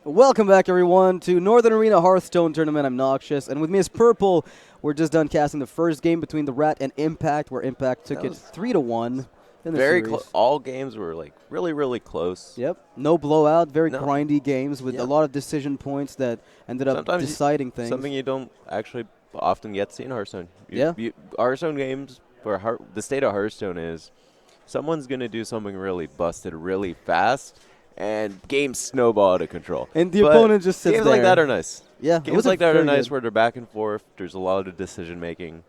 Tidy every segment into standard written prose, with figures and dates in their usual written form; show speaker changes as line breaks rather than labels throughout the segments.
Welcome back, everyone, to Northern Arena Hearthstone Tournament. I'm Noxious, and with me is Purple. We're just done casting the first game between the Rat and Impact, where Impact took it 3-1 in the
Very
series.
all games were like really close.
Yep, no blowout, very
No.
grindy games with a lot of decision points that ended up
Sometimes
deciding things.
Something you don't actually often get to see in Hearthstone.
Yeah.
Hearthstone games, for the state of Hearthstone is someone's going to do something really busted really fast, and games snowball out of control.
And the
But
opponent just sits
games
there.
like that are nice.
Yeah, it
Games
was
like that are
very
nice
good.
where they're back and forth. There's a lot of decision making.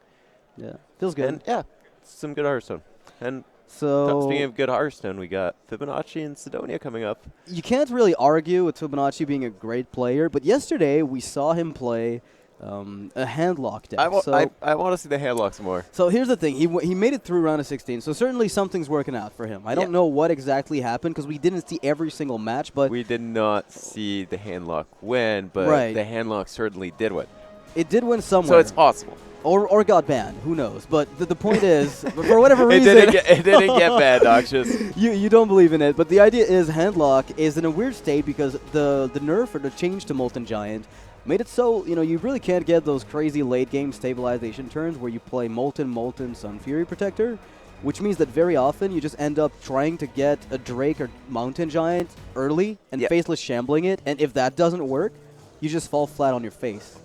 Yeah, feels good.
And yeah, some good Hearthstone. And
So
speaking of good Hearthstone, we got Fibonacci and Cydonia coming up.
you can't really argue with Fibonacci being a great player, but yesterday we saw him play a handlock deck.
I want to see the handlocks more.
So here's the thing. He made it through round of 16, so certainly something's working out for him. I don't know what exactly happened because we didn't see every single match, but
We did not see the handlock win, but the handlock certainly did win.
it did win somewhere.
So it's possible.
Or got banned. Who knows? But the point is, for whatever
It
reason,
didn't get bad, Noxious.
you don't believe in it. But the idea is handlock is in a weird state because the nerf or the change to Molten Giant made it so, you really can't get those crazy late-game stabilization turns where you play Molten, Sun Fury Protector, which means that very often you just end up trying to get a Drake or Mountain Giant early and faceless shambling it, and if that doesn't work, you just fall flat on your face.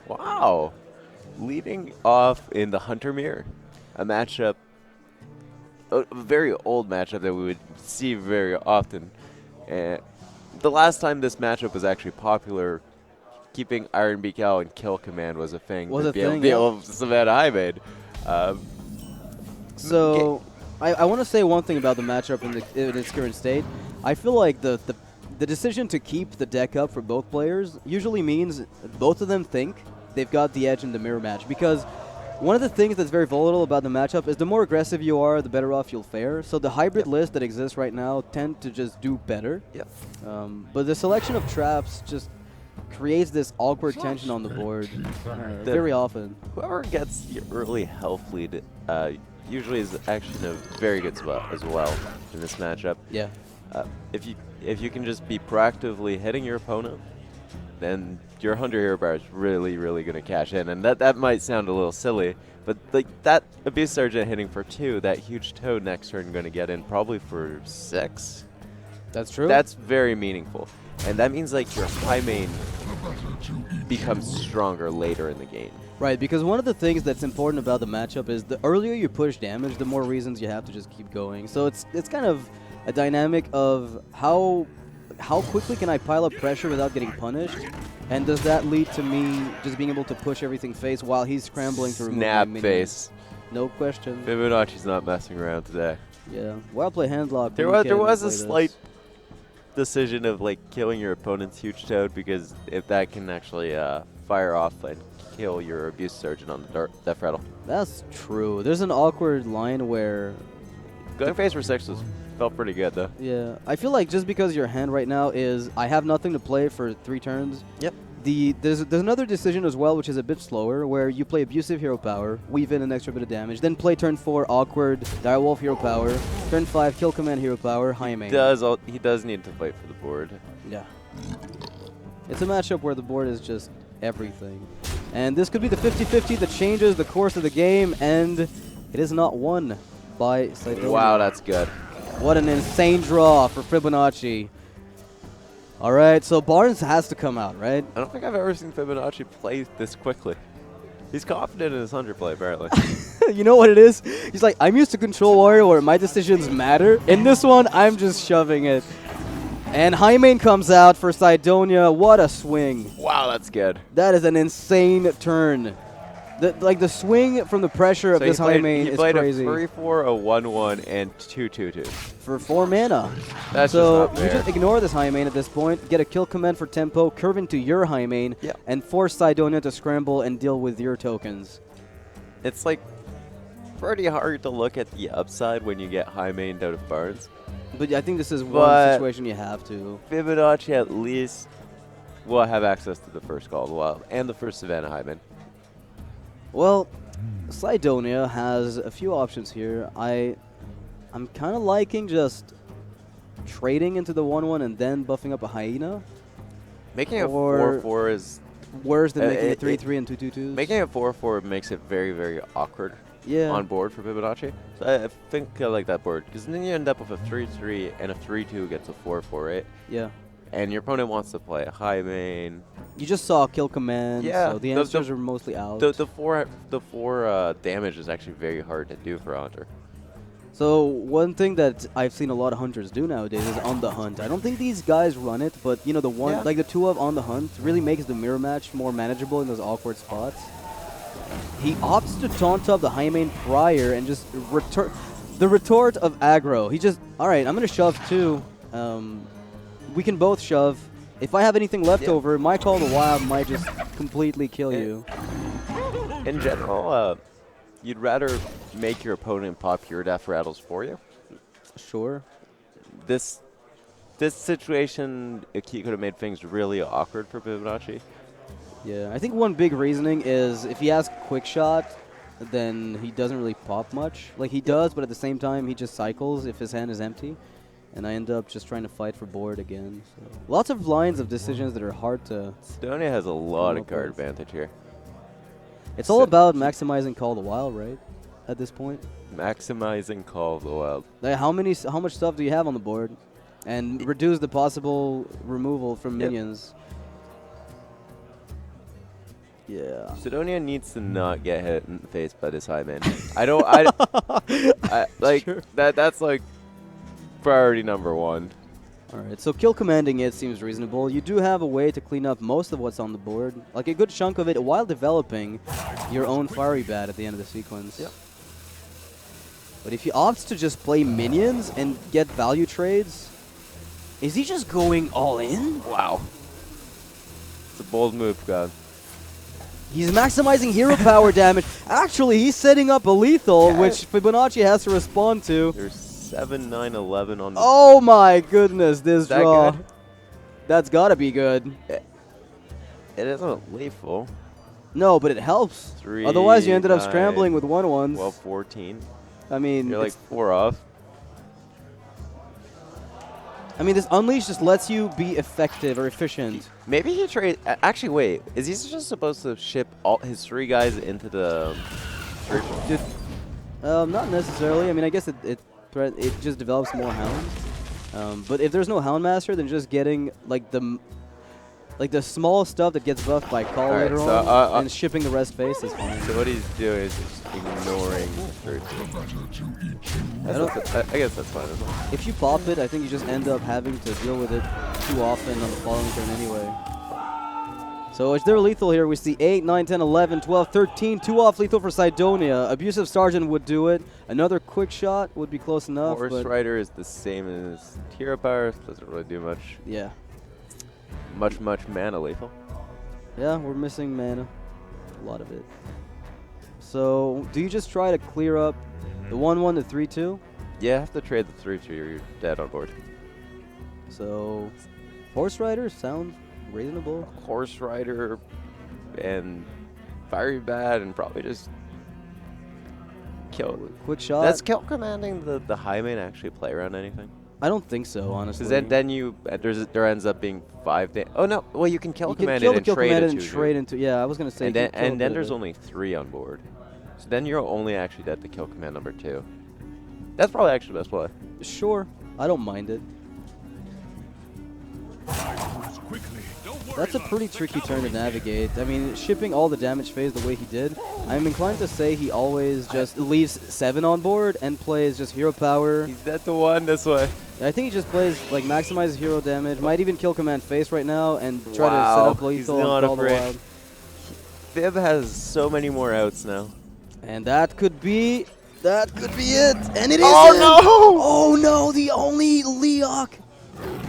Wow. Leading off in the Hunter Mirror, a matchup, a very old matchup that we would see very often. And the last time this matchup was actually popular, keeping Iron Beak out and Kill Command was a thing.
Was a thing,
The old Savannah High made.
So, I want to say one thing about the matchup in its current state. I feel like the decision to keep the deck up for both players usually means both of them think they've got the edge in the mirror match. Because one of the things that's very volatile about the matchup is the more aggressive you are, the better off you'll fare. So the hybrid list that exists right now tend to just do better.
Yep.
But the selection of traps just creates this awkward tension on the board very often.
Whoever gets the early health lead usually is actually in a very good spot as well in this matchup.
Yeah.
If you can just be proactively hitting your opponent, then your Hunter Hero Bar is really going to cash in. And that might sound a little silly, but like that Abuse Sergeant hitting for 2, that huge Toad next turn going to get in probably for 6.
That's true.
That's very meaningful. And that means like your high main becomes stronger later in the game.
Right, because one of the things that's important about the matchup is the earlier you push damage, the more reasons you have to just keep going. So it's kind of a dynamic of how quickly can I pile up pressure without getting punished, and does that lead to me just being able to push everything face while he's scrambling to remove my minions?
Face.
No question.
Fibonacci's not messing around today.
Yeah. Wild play handlock.
There was a slight decision of like killing your opponent's huge Toad, because if that can actually fire off and kill your Abuse Surgeon on the Death Rattle.
That's true. There's an awkward line where
Going face for 6 felt pretty good though.
yeah, I feel like just because your hand right now is I have nothing to play for 3 turns.
Yep.
There's another decision as well, which is a bit slower, where you play Abusive Hero Power, weave in an extra bit of damage, then play turn 4 Awkward Direwolf Hero Power, turn 5 Kill Command Hero Power, High Main.
He does need to fight for the board.
Yeah. It's a matchup where the board is just everything. And this could be the 50-50 that changes the course of the game, and it is not won by Cydonia.
Wow, that's good.
What an insane draw for Fibonacci. All right, so Barnes has to come out, right?
I don't think I've ever seen Fibonacci play this quickly. He's confident in his Hunter play, apparently.
You know what it is? He's like, I'm used to Control Warrior where my decisions matter. In this one, I'm just shoving it. And High Main comes out for Cydonia. What a swing.
Wow, that's good.
That is an insane turn. The swing from the pressure of this High Main is crazy.
He played a 3-4, a 1-1, and 2-2-2.
For 4 mana.
That's
so
just not fair.
you just ignore this High Main at this point, get a kill command for tempo, curve into your High Main, and force Cydonia to scramble and deal with your tokens.
It's like pretty hard to look at the upside when you get High Mained out of Barnes.
But I think this is one situation you have to.
Fibonacci at least will have access to the first Call of the Wild and the first Savannah High Main.
Well, Cydonia has a few options here. I'm kind of liking just trading into the 1-1 and then buffing up a Hyena.
Making a
Or
4-4 is
worse than making a 3-3 and 2-2-2s.
making a 4-4 makes it very, very awkward
Yeah.
on board for Fibonacci. So I think I like that board because then you end up with a 3-3 and a 3-2 against a 4-4, right?
Yeah.
And your opponent wants to play a high main.
You just saw kill command,
Yeah,
so the
the-
answers are mostly out.
The four damage is actually very hard to do for a hunter.
So one thing that I've seen a lot of hunters do nowadays is on the hunt. I don't think these guys run it, but you know the one
Yeah.
like the 2 of on the hunt really makes the mirror match more manageable in those awkward spots. He opts to taunt up the high main prior and just the retort of aggro. He just alright, I'm gonna shove too. We can both shove. If I have anything left over, my Call of the Wild might just completely kill you.
In general, you'd rather make your opponent pop your death rattles for you.
Sure.
This situation, he could have made things really awkward for Fibonacci.
Yeah, I think one big reasoning is if he has quick shot, then he doesn't really pop much. Like he does, but at the same time he just cycles if his hand is empty. And I end up just trying to fight for board again. So lots of lines of decisions that are hard to...
Cydonia has a lot
come
of
up
card
with.
advantage here.
It's all about maximizing Call of the Wild, right? At this point.
Maximizing Call of the Wild.
Like how much stuff do you have on the board? And reduce the possible removal from minions. Yeah.
Cydonia needs to not get hit in the face by this high man. I like
Sure.
that's like priority number 1.
Alright, so kill commanding it seems reasonable. You do have a way to clean up most of what's on the board. Like a good chunk of it while developing your own fiery bat at the end of the sequence.
Yep.
But if he opts to just play minions and get value trades, is he just going all in?
Wow. It's a bold move, God.
He's maximizing hero power damage. Actually, he's setting up a lethal, which Fibonacci has to respond to.
There's 7, 9, 11 on the...
Oh my goodness, this
that
draw.
good?
That's gotta be good.
It isn't lethal.
No, but it helps.
3,
Otherwise, you ended up
9,
scrambling with 1/1s.
12, 14.
I mean,
You're like 4 off.
this Unleash just lets you be effective or efficient.
Maybe he trade... Actually, wait. Is he just supposed to ship all his 3 guys into the...
Not necessarily. I mean, I guess it just develops more hounds. But if there's no Hound Master, then just getting like the small stuff that gets buffed by call
Alright,
later
so,
on and shipping the rest face is fine.
So what he's doing is just ignoring the 13. I guess that's fine as well.
If you pop it, I think you just end up having to deal with it too often on the following turn anyway. So if they're lethal here, we see 8, 9, 10, 11, 12, 13. 2 off lethal for Cydonia. Abusive Sergeant would do it. Another quick shot would be close enough.
Horse Rider is the same as hero power. Doesn't really do much.
Yeah.
Much mana lethal.
Yeah, we're missing mana. A lot of it. So do you just try to clear up the 1-1 to 3-2?
Yeah, I have to trade the 3-2 or you're dead on board.
So Horse Rider sounds reasonable.
Horse Rider and Fiery Bat and probably just kill.
Quick shot.
Does kill commanding the high main actually play around anything?
I don't think so, honestly.
Because then there ends up being 5 Oh no, well you can kill command it and trade into.
Yeah, I was gonna say.
And then there's only 3 on board. So then you're only actually dead to kill command number 2. That's probably actually the best play.
Sure, I don't mind it. That's a pretty tricky turn to navigate. I mean, shipping all the damage phase the way he did, I'm inclined to say he always just leaves 7 on board and plays just hero power.
He's dead to 1 this way.
I think he just plays, like, maximizes hero damage. Might even kill command face right now and try to set up lethal
he's
and
not
Call the
afraid.
Wild.
Fib has so many more outs now.
And that could be it. And it is.
Oh no!
Oh no, the only Leok.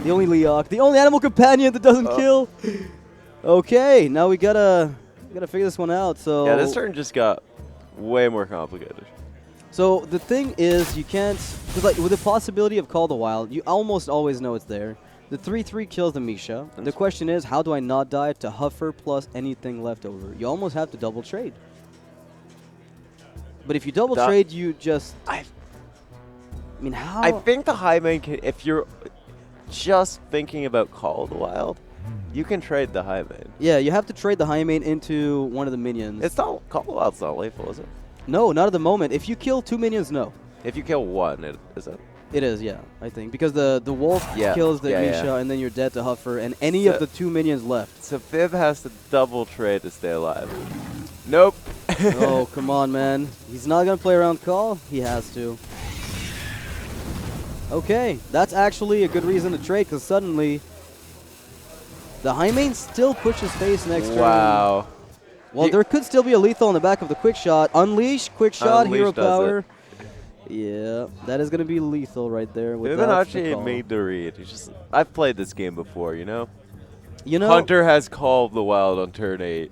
The only animal companion that doesn't kill. Okay, now we gotta figure this one out. So
yeah, this turn just got way more complicated.
So the thing is, you can't, cause like with the possibility of Call the Wild, you almost always know it's there. The 3/3 kills the Misha. The question is, how do I not die to Huffer plus anything left over? You almost have to double trade. But if you double trade, you just. I mean, how?
I think the high main can, if you're just thinking about Call of the Wild, You can trade the high main.
Yeah, you have to trade the high main into one of the minions.
It's not Call Out's not lethal, is it?
No, not at the moment. If you kill 2 minions, no.
If you kill one, is it?
It is, yeah, I think. Because the wolf
Yeah.
kills the
Yeah,
Misha,
yeah.
and then you're dead to Huffer, and any of the 2 minions left.
So Fib has to double trade to stay alive. Nope.
Oh, come on, man. He's not going to play around call. He has to. Okay, that's actually a good reason to trade, because suddenly the high main still pushes face next turn.
Wow.
Well, there could still be a lethal on the back of the quick shot. Unleash, quick shot,
Unleash
hero
does
power. Yeah, that is going to be lethal right there.
Fibonacci made the read. I've played this game before, you know?
You know,
Hunter has called the wild on turn 8.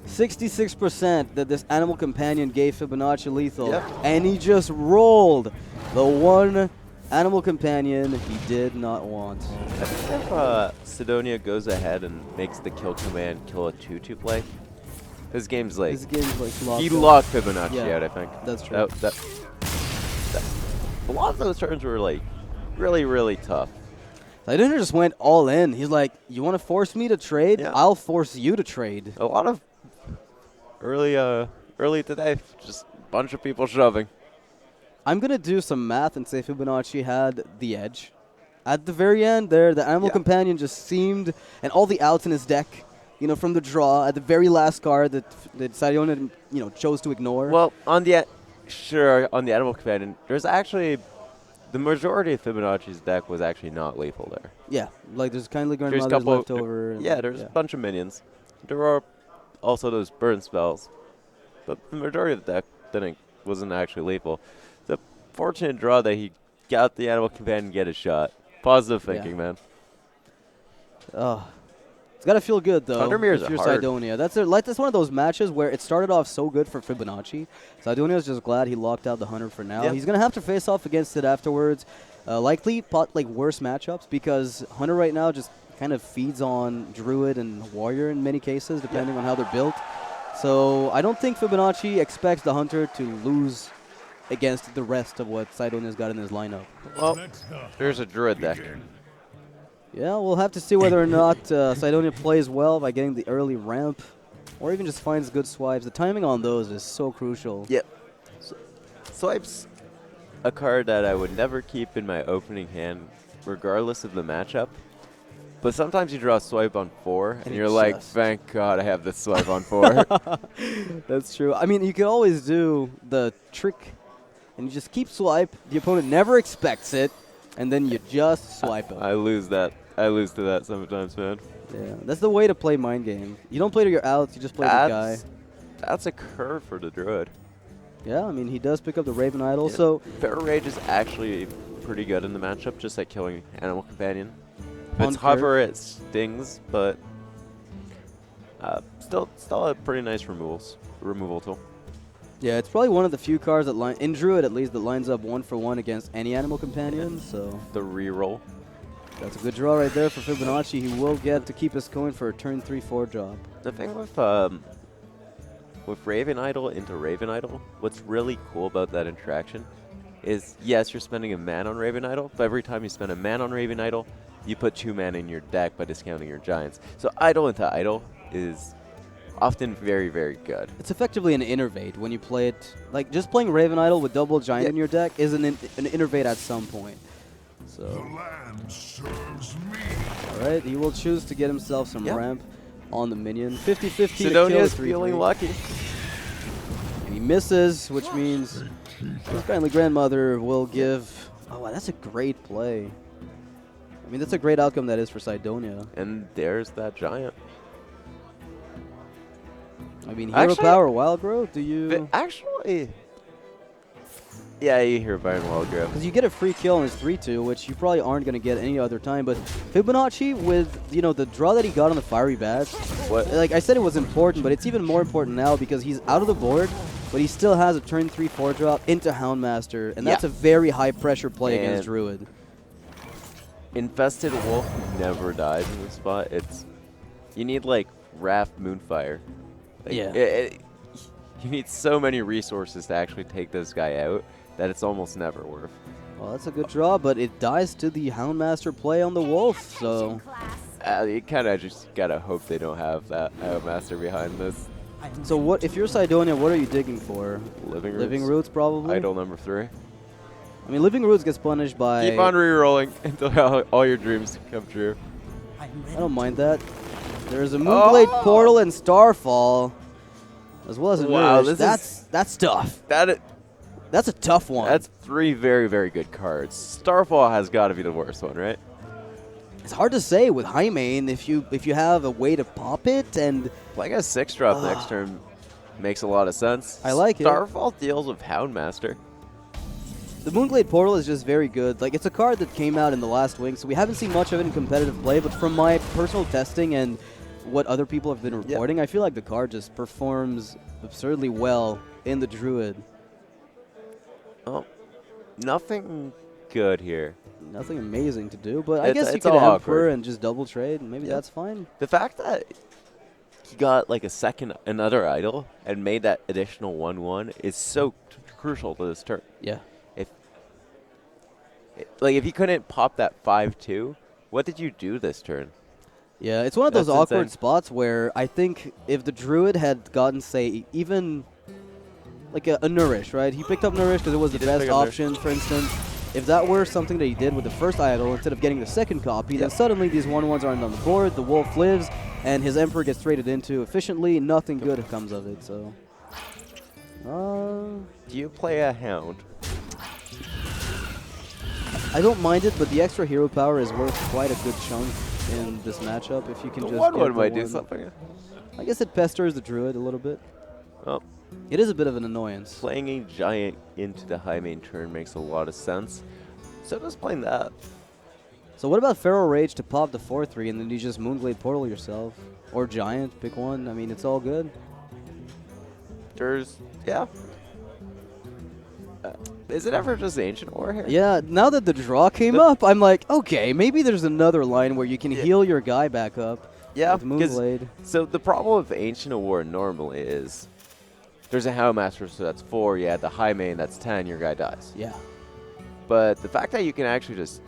66% that this animal companion gave Fibonacci lethal,
Yep.
and he just rolled the one animal companion he did not want.
I think if Cydonia goes ahead and makes the kill command kill a 2-2 play, his game's like...
His game's like locked
He
up.
locked Fibonacci
Yeah,
out, I think.
that's true.
A lot of those turns were like really, really tough.
Cydonia just went all in. He's like, you want to force me to trade?
Yeah.
I'll force you to trade.
A lot of early today, just a bunch of people shoving.
I'm going to do some math and say Fibonacci had the edge. At the very end there, the animal companion just seemed, and all the outs in his deck, you know, from the draw, at the very last card that Cydonia, you know, chose to ignore.
Well, on the animal companion, there's actually the majority of Fibonacci's deck was actually not lethal there.
Yeah, like there's kindly
There's
grandmother's left over.
Yeah, there's a bunch of minions. There are also those burn spells, but the majority of the deck wasn't actually lethal. The fortunate draw that he got the animal companion to get a shot. Positive thinking, man.
It's got to feel good, though,
Thundermir's
if you're
hard.
Cydonia. That's one of those matches where it started off so good for Fibonacci. Cydonia's just glad he locked out the Hunter for now.
Yeah.
He's going to have to face off against it afterwards. Likely like worse matchups because Hunter right now just kind of feeds on Druid and Warrior in many cases, depending on how they're built. So I don't think Fibonacci expects the Hunter to lose against the rest of what Cydonia's got in his lineup.
Well, there's a Druid deck.
Yeah, we'll have to see whether or not Cydonia plays well by getting the early ramp, or even just finds good swipes. The timing on those is so crucial.
Yep. Swipe's a card that I would never keep in my opening hand, regardless of the matchup. But sometimes you draw a swipe on 4, and you're like, thank God I have this swipe on 4.
That's true. I mean, you could always do the trick, and you just keep swipe. The opponent never expects it, and then you just swipe it.
I lose that. I lose to that sometimes, man.
Yeah, that's the way to play mind game. You don't play to your outs, you just play the guy.
That's a curve for the Druid.
Yeah, I mean, he does pick up the Raven Idol,
Yeah.
so...
Feral Rage is actually pretty good in the matchup, just like killing Animal Companion. If
On
it's hover, it stings, but still a pretty nice removal tool.
Yeah, it's probably one of the few cards that in Druid at least, that lines up 1-for-1 against any Animal Companion, so...
The reroll.
That's a good draw right there for Fibonacci. He will get to keep us going for a turn 3-4 job.
The thing with Raven Idol into Raven Idol, what's really cool about that interaction is, yes, you're spending a mana on Raven Idol, but every time you spend a mana on Raven Idol, you put 2 mana in your deck by discounting your giants. So Idol into Idol is often very, very good.
It's effectively an innervate when you play it. Like, just playing Raven Idol with double giant in your deck is an innervate at some point. So, alright, he will choose to get himself some ramp on the minion. 50-50 to kill the 3-3.
Feeling lucky.
And he misses, which means his kindly grandmother will give... Oh, wow, that's a great play. I mean, that's a great outcome that is for Cydonia.
And there's that giant.
I mean, hero power, wild growth, do you...
Actually... Yeah, you hear Byron Wildgrove.
Because you get a free kill on his 3-2, which you probably aren't going to get any other time. But Fibonacci, with, you know, the draw that he got on the Fiery Badge, like I said, it was important, but it's even more important now because he's out of the board, but he still has a turn 3-4 drop into Houndmaster, and that's a very high pressure play against Druid.
Infested Wolf never dies in this spot. You need like Raft Moonfire. Like, you need so many resources to actually take this guy out that it's almost never worth.
Well, that's a good draw, but it dies to the Houndmaster play on the Wolf, so...
You kind of just gotta hope they don't have that Master behind this.
So what if you're Cydonia? What are you digging for?
Living Roots.
Living Roots, probably.
Idol number 3.
I mean, Living Roots gets punished by.
Keep on re-rolling until all your dreams come true.
I don't mind that. There's a Moonblade Portal and Starfall, as well as a Nourish. That's tough. That's a tough one.
That's 3 very, very good cards. Starfall has got to be the worst one, right?
It's hard to say with High Main if you have a way to pop it and.
Playing a 6-drop next turn makes a lot of sense.
I like it.
Starfall deals with Houndmaster.
The Moonblade Portal is just very good. Like, it's a card that came out in the last wing, so we haven't seen much of it in competitive play, but from my personal testing and what other people have been reporting, I feel like the card just performs absurdly well in the Druid.
Oh, nothing good here.
Nothing amazing to do, but I guess you could Emperor and just double trade, and maybe that's fine.
The fact that he got like another idol and made that additional 1/1 is so crucial to this turn.
Yeah.
If you couldn't pop that 5/2, what did you do this turn?
Yeah, it's one of those awkward spots where I think if the Druid had gotten, say, even like a Nourish, right? He picked up Nourish because it was the best option, for instance. If that were something that he did with the first idol instead of getting the second copy, then suddenly these 1/1s aren't on the board, the Wolf lives, and his Emperor gets traded into efficiently, nothing good comes of it, so.
Do you play a Hound?
I don't mind it, but the extra hero power is worth quite a good chunk in this matchup if you can just
get one might do something.
I guess it pesters the Druid a little bit.
Oh.
It is a bit of an annoyance.
Playing a Giant into the high main turn makes a lot of sense. So does playing that.
So what about Feral Rage to pop the 4/3 and then you just Moonblade Portal yourself? Or Giant, pick one. I mean, it's all good.
Is it ever just Ancient War here?
Yeah, now that the draw came up, I'm like, okay, maybe there's another line where you can heal your guy back up with Moonblade.
So the problem with Ancient War normally is there's a Houndmaster, so that's 4. You add the high main, that's 10, your guy dies.
Yeah.
But the fact that you can actually just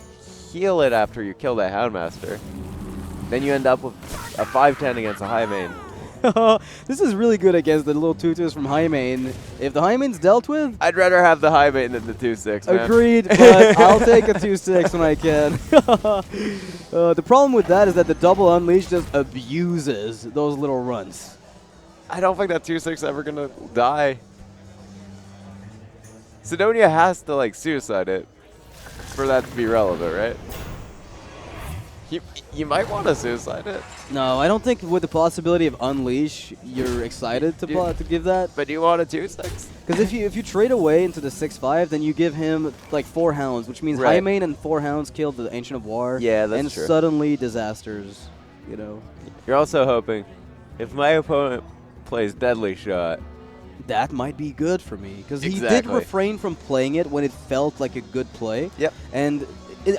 heal it after you kill that Houndmaster, then you end up with a 5/10 against a high main.
This is really good against the little 2/2s from high main. If the high main's dealt with,
I'd rather have the high main than the 2/6, man.
Agreed, but I'll take a 2/6 when I can. The problem with that is that the double unleash just abuses those little runs.
I don't think that 2/6 ever gonna die. Cydonia has to like suicide it for that to be relevant, right? You might want to suicide it.
No, I don't think with the possibility of Unleash, you're excited to give that.
But you want a 2/6?
Because if you trade away into the 6/5, then you give him like 4 Hounds, which means High Main and 4 Hounds kill the Ancient of War.
Yeah, that's true.
And suddenly disasters, you know.
You're also hoping, if my opponent plays Deadly Shot,
that might be good for me. Because he did refrain from playing it when it felt like a good play.
Yep.
And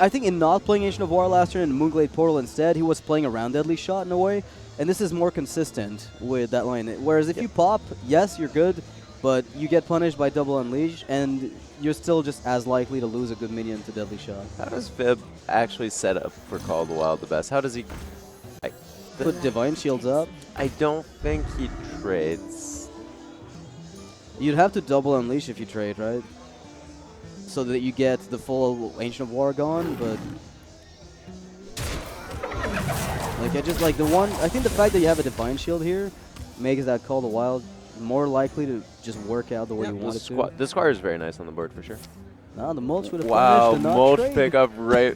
I think in not playing Ancient of War last turn and Moonblade Portal instead, he was playing around Deadly Shot in a way. And this is more consistent with that line. Whereas if you pop, yes, you're good, but you get punished by double Unleash, and you're still just as likely to lose a good minion to Deadly Shot.
How does Fib actually set up for Call of the Wild the best? How does he
put Divine Shields up?
I don't think he trades.
You'd have to double Unleash if you trade, right? So that you get the full Ancient of War gone, but like I think the fact that you have a Divine Shield here makes that Call of the Wild more likely to just work out the way you want it to.
The Squire is very nice on the board for sure.
No, the Mulch would have
punished the Mulch pickup right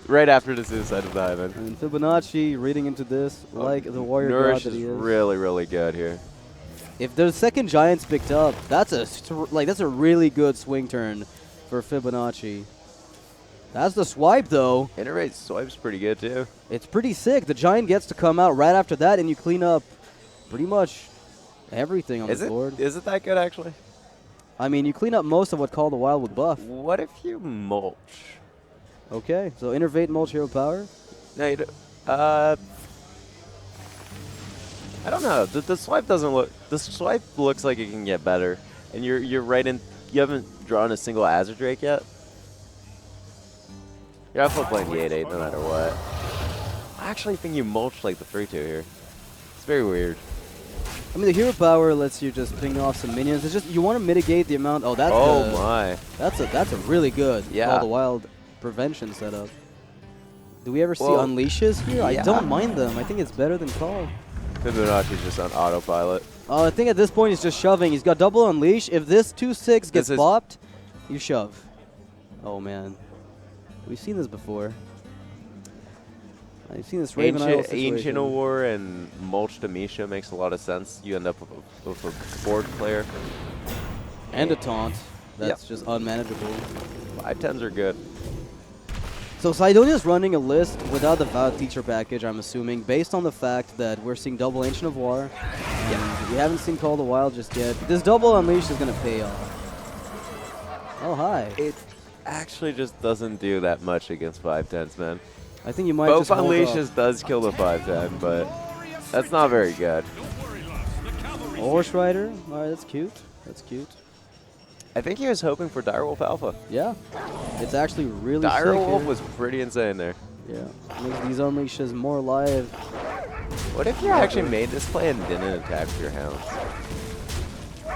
right after the suicide of the Ivan.
And Fibonacci reading into this like the warrior
Nourish
god that he is.
Really, really good here.
If the second Giant's picked up, that's a really good swing turn for Fibonacci. That's the swipe, though.
Iterate swipe's pretty good, too.
It's pretty sick. The Giant gets to come out right after that, and you clean up pretty much everything on the board.
Is it that good, actually?
I mean, you clean up most of what Call of the Wild would buff.
What if you mulch?
Okay, so Innervate, Mulch, Hero Power?
No, you don't. I don't know. The swipe doesn't look. The swipe looks like it can get better, and you're right in. You haven't drawn a single Azure Drake yet. You're also playing the 8/8 no matter what. actually think you mulch like the 3-2 here. It's very weird.
I mean, the hero power lets you just ping off some minions. It's just you want to mitigate the amount. Oh, that's
my.
That's a really good Call the Wild prevention setup. Do we ever see unleashes here?
Yeah.
I don't mind them. I think it's better than Call.
Fibonacci's just on autopilot.
I think at this point he's just shoving. He's got double unleash. If this 2-6 gets bopped, you shove. Oh man, we've seen this before. I've seen this Raven Idol situation.
Ancient War and Mulch to Misha makes a lot of sense. You end up with a board player.
And a taunt. That's just unmanageable.
5-10s are good.
So Cydonia's running a list without the Vow Teacher package, I'm assuming, based on the fact that we're seeing double Ancient of War, and we haven't seen Call the Wild just yet. This double Unleash is going to pay off. Oh, hi.
It actually just doesn't do that much against 5-10s, man.
I think you might
Both
just
Unleashes does kill the 5-10, but that's not very good.
Horse Rider? Alright, that's cute. That's cute.
I think he was hoping for Direwolf Alpha.
Yeah. It's actually really
Direwolf was pretty insane there.
Yeah. Makes these Unleashes more alive.
What if you actually made this play and didn't attack your hounds?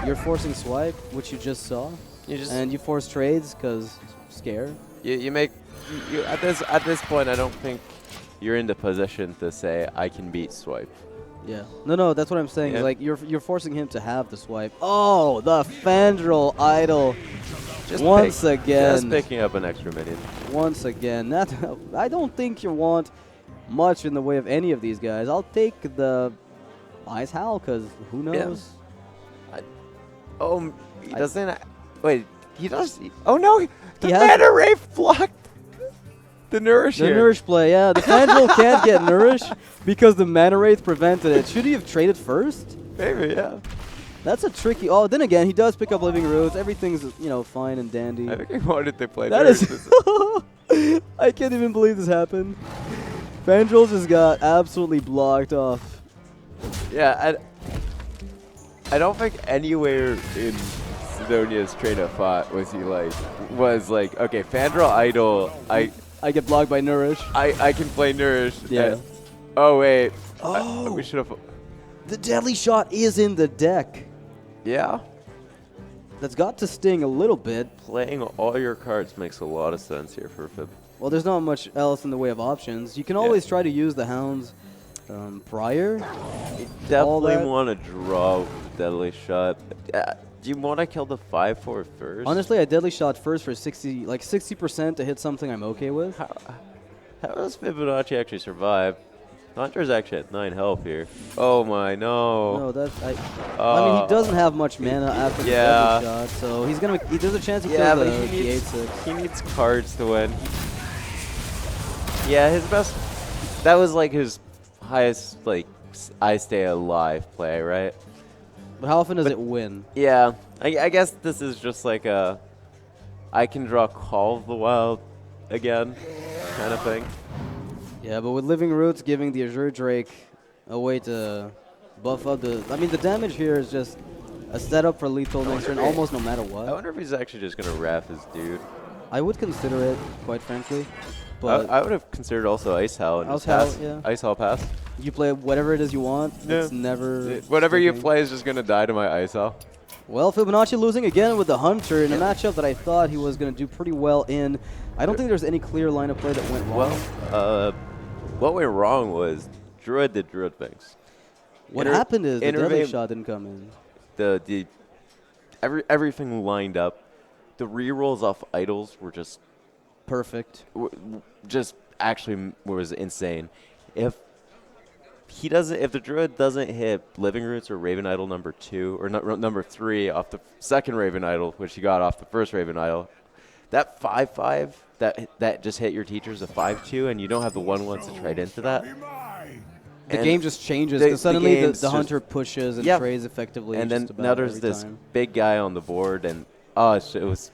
You're forcing swipe, which you just saw. And you force trades because scared.
You make at this point. I don't think you're in the position to say I can beat swipe.
Yeah. No, that's what I'm saying. Yeah. Like you're forcing him to have the swipe. Oh, the Fandral Idol. Once again.
Just picking up an extra minion.
Once again. I don't think you want much in the way of any of these guys. I'll take the Ice Howl because who knows?
Yeah. He doesn't. Wait, he does. Oh no, the Mana Wraith blocked the Nourish here.
The Nourish play, yeah. The Fandral can't get Nourish because the Mana Wraith prevented it. Should he have traded first?
Maybe, yeah.
That's a tricky. Oh, then again, he does pick up Living Roots. Everything's fine and dandy.
I think he wanted to play.
That is. I can't even believe this happened. Fandral just got absolutely blocked off.
Yeah, I don't think anywhere in Cydonia's train of thought was like, okay, Fandral Idol,
I get blocked by Nourish.
I can play Nourish.
Yeah.
Oh wait.
Oh.
We should have.
The Deadly Shot is in the deck.
Yeah.
That's got to sting a little bit.
Playing all your cards makes a lot of sense here for Fib.
Well, there's not much else in the way of options. You can always try to use the Hounds prior.
You definitely want to draw Deadly Shot. Do you want to kill the 5-4 first?
Honestly, I Deadly Shot first for 60% to hit something I'm okay with.
How does Fibonacci actually survive? Hunter's actually at 9 health here. Oh my, no.
No, that's I mean, he doesn't have much mana after the Deadly Shot, so he's gonna. There's a chance he kills the 8-6.
He needs cards to win. Yeah, his best. That was like his highest, like, I stay alive play, right?
But how often does it win?
Yeah, I guess this is just like a I can draw Call of the Wild again kind of thing.
Yeah, but with Living Roots giving the Azure Drake a way to buff up the... I mean, the damage here is just a setup for lethal next turn almost no matter what.
I wonder if he's actually just going to wrap his dude.
I would consider it, quite frankly. But
I would have considered also Ice Howl and Ice Howl pass.
You play whatever it is you want. Yeah. It's never...
Whatever you play is just going to die to my Ice Howl.
Well, Fibonacci losing again with the Hunter in a matchup that I thought he was going to do pretty well in. I don't think there's any clear line of play that went wrong.
Well, what went wrong was Druid did Druid things.
What happened is the Deadly Shot didn't come in.
Everything lined up. The rerolls off idols were just
perfect.
Just actually was insane. If the Druid doesn't hit Living Roots or Raven Idol number 2 or number 3 off the second Raven Idol, which he got off the first Raven Idol, that 5/5 that just hit your teachers a 5/2, and you don't have the 1/1 to trade into that.
The game just changes because suddenly the Hunter pushes and trades effectively.
And then now there's this big guy on the board, and it was,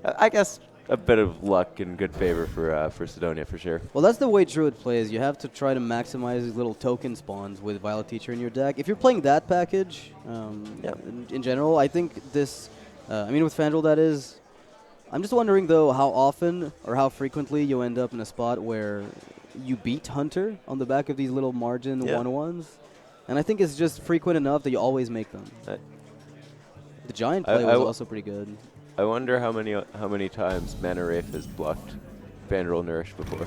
I guess, a bit of luck and good favor for Cydonia for sure.
Well, that's the way Druid plays. You have to try to maximize these little token spawns with Violet Teacher in your deck. If you're playing that package, in general, I think this, with Fandral that is. I'm just wondering, though, how often or how frequently you end up in a spot where you beat Hunter on the back of these little margin
Yeah.
1-1s. And I think it's just frequent enough that you always make them. The Giant play was also pretty good.
I wonder how many times Mana Wraith has blocked Vandal Nourish before.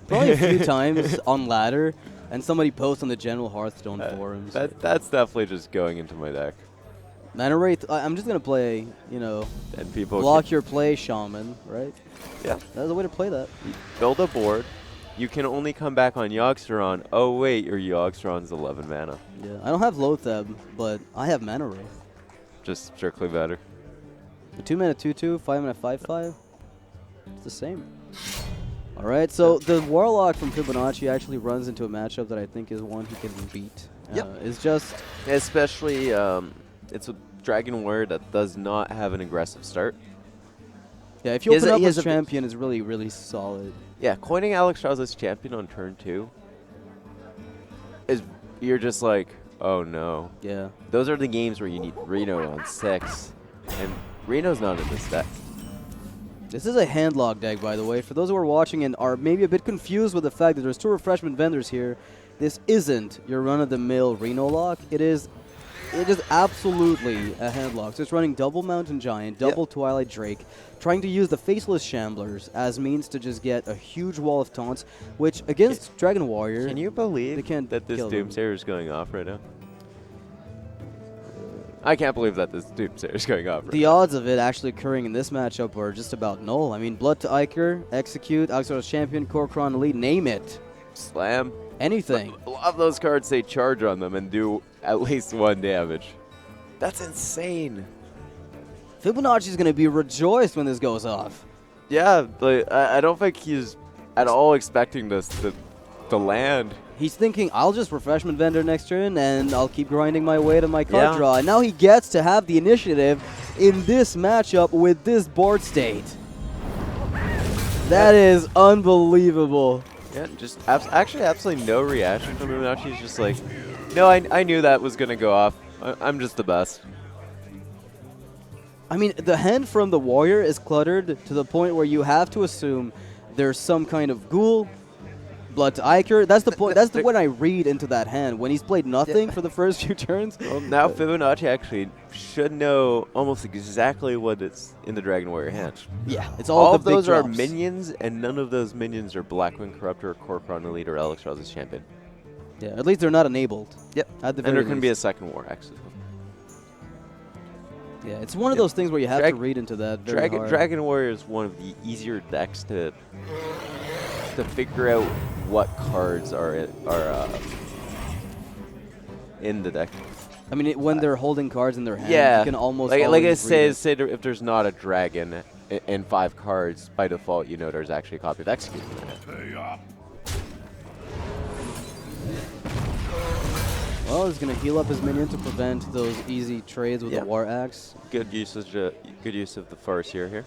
Probably a few times on ladder, and somebody posts on the general Hearthstone forums.
That's definitely just going into my deck.
Mana Wraith, I'm just going to play, you know,
And people
block your play Shaman, right?
Yeah.
That's a way to play that.
You build a board. You can only come back on Yogg-Saron. Oh, wait, your Yogg-Saron's 11 mana.
Yeah, I don't have Loatheb, but I have Mana Wraith.
Just strictly better.
A 2-mana 2/2, 5-mana 5/5. It's the same. All right, so the Warlock from Fibonacci actually runs into a matchup that I think is one he can beat. It's just...
Especially, it's a Dragon Warrior that does not have an aggressive start.
Yeah, if you open up his champion, it's really, really solid.
Yeah, coining Alex as champion on turn 2 is... You're just like, oh no.
Yeah.
Those are the games where you need Reno on 6. And Reno's not in this deck.
This is a handlock deck, by the way. For those who are watching and are maybe a bit confused with the fact that there's 2 refreshment vendors here, this isn't your run-of-the-mill Reno lock. It is absolutely a handlock. So it's running double Mountain Giant, double Twilight Drake, trying to use the Faceless Shamblers as means to just get a huge wall of taunts, which against Dragon Warrior...
Can you believe that this Doomsayer is going off right now? I can't believe that this Doomsayer is going off right
The odds of it actually occurring in this matchup are just about null. I mean, Blood to Iker, Execute, Alex Champion, Kor'kron Elite, name it.
Slam.
Anything.
A lot of those cards say charge on them and do at least 1 damage. That's insane.
Fibonacci is going to be rejoiced when this goes off.
Yeah, but I don't think he's at all expecting this to land.
He's thinking, I'll just refreshment vendor next turn, and I'll keep grinding my way to my card draw. And now he gets to have the initiative in this matchup with this board state. That is unbelievable.
Yeah, just actually absolutely no reaction from him. Now she's just like, no, I knew that was going to go off. I'm just the best.
I mean, the hand from the Warrior is cluttered to the point where you have to assume there's some kind of ghoul, Blood to Iker. That's the point. That's the what I read into that hand when he's played nothing for the first few turns.
Well, now Fibonacci actually should know almost exactly what is in the Dragon Warrior hand.
Yeah, it's all
of
the big
those are
drops.
minions, and none of those minions are Blackwing Corruptor, Kor'kron Elite, or Alex Rose's champion.
Yeah, at least they're not enabled.
Yep.
At the
And
very
there can be a
least.
second war, actually.
Yeah, it's one of those things where you have to read into that very hard.
Dragon Warrior is one of the easier decks to figure out what cards are in the deck.
I mean, when they're holding cards in their hand,
Yeah,
you can almost
like I
always
say,
read it.
if there's not a dragon in 5 cards, by default, you know there's actually a copy of Execute in there.
Well, he's going to heal up his minion to prevent those easy trades with the War Axe.
Good use of the Farseer here.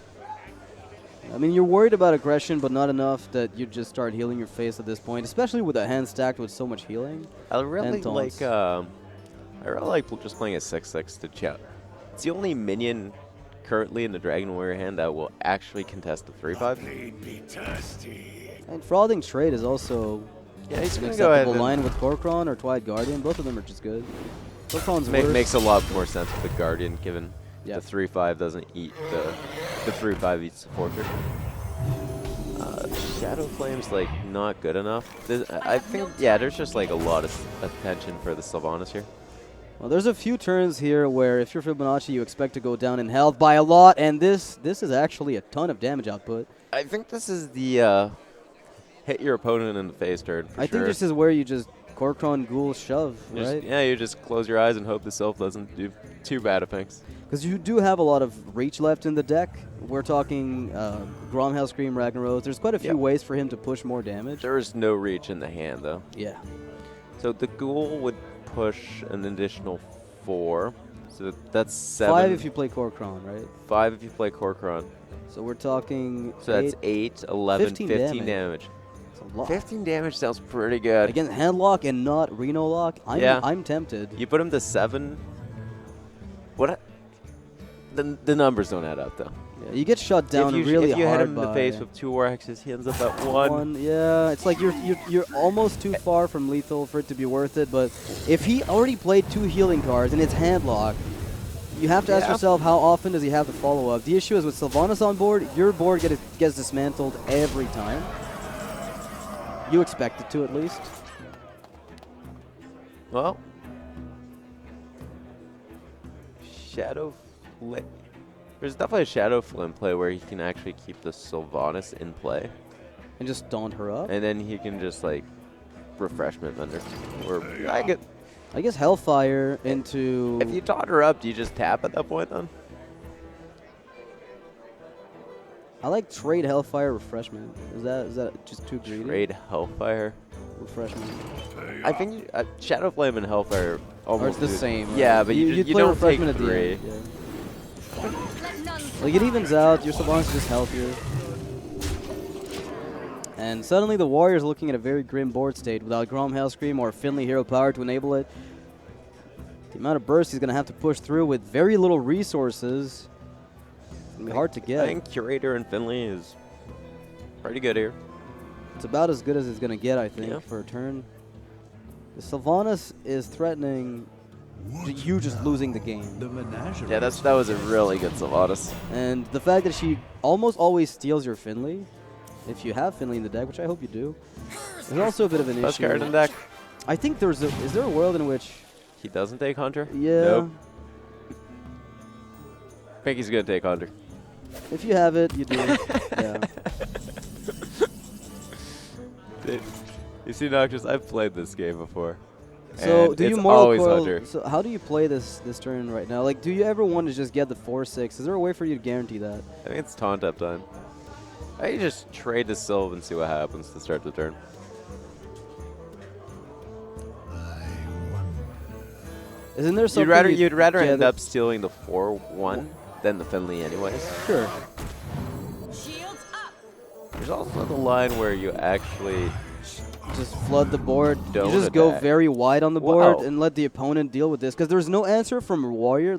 I mean, you're worried about aggression, but not enough that you just start healing your face at this point, especially with a hand stacked with so much healing.
I really
taunts.
like just playing a 6/6 to chat. It's the only minion currently in the Dragon Warrior hand that will actually contest the 3/5.
And Frauding Trade is also
he's
an
going to go ahead
acceptable
and
line with Kor'kron or Twilight Guardian. Both of them are just good. Kor'kron's worse.
makes a lot more sense with the Guardian, given
Yeah.
the 3/5 doesn't eat the 3/5 eats the Fortress. Shadow Flame's like not good enough. I think there's just like a lot of attention for the Sylvanas here.
Well, there's a few turns here where if you're Fibonacci, you expect to go down in health by a lot, and this is actually a ton of damage output.
I think this is the hit your opponent in the face turn.
I think this is where you just Kor'kron Ghoul shove, right?
You just close your eyes and hope the Sylph doesn't do too bad of things.
Because you do have a lot of reach left in the deck. We're talking Gromhell Scream, Ragnaros. There's quite a few ways for him to push more damage.
There is no reach in the hand, though.
Yeah.
So the Ghoul would push an additional 4. So that's 7.
5 if you play Kor'kron, right?
5 if you play Kor'kron.
So we're talking...
So that's 8, 11, 15 damage.
That's a lot.
15 damage sounds pretty good.
Again, handlock and not Reno lock. I'm tempted.
You put him to 7. What? The numbers don't add up, though.
Yeah, you get shut down really
if you
hard
hit him in the
by
face with 2 War Axes, he ends up at 1.
Yeah, it's like you're almost too far from lethal for it to be worth it. But if he already played 2 healing cards and it's handlock, you have to ask yourself, how often does he have to follow up? The issue is with Sylvanas on board, your board gets dismantled every time. You expect it to, at least.
Well, Shadow Flame. There's definitely a Shadow Flame play where he can actually keep the Sylvanas in play.
And just daunt her up?
And then he can just, like, Refreshment Vendor. Or
I guess Hellfire into...
If you taunt her up, do you just tap at that point then?
I like trade Hellfire Refreshment. Is that just too greedy?
Trade Hellfire
Refreshment.
I think Shadow Flame and Hellfire almost
the same. Right?
Yeah, but you
play
don't take
Refreshment at
3.
the end. Yeah. Like, it evens out. Your Sylvanas is just healthier. And suddenly the Warriors looking at a very grim board state without Grom Hellscream or Finley Hero Power to enable it. The amount of burst he's going to have to push through with very little resources. It's going to be hard to get.
I think Curator and Finley is pretty good here.
It's about as good as it's going to get, I think, for a turn. The Sylvanas is threatening you just losing the game.
Yeah, that was a really good Sylvanas.
And the fact that she almost always steals your Finley, if you have Finley in the deck, which I hope you do, is also a bit of an
Best
issue.
card in deck.
I think is there a world in which
he doesn't take Hunter?
Yeah.
Nope. I think he's going to take Hunter.
If you have it, you do. Yeah.
You see, Noctis, I've played this game before.
So do you
always
Mortal
Hunter.
Coil? So how do you play this turn right now? Like, do you ever want to just get the 4/6? Is there a way for you to guarantee that?
I think it's taunt up time. I just trade the Sylv and see what happens to start the turn.
Isn't there something
you'd rather end up stealing the 4/1 than the Finley anyways?
Sure.
There's also the line where you actually
just flood the board.
Don't
you just go very wide on the board and let the opponent deal with this. Because there's no answer from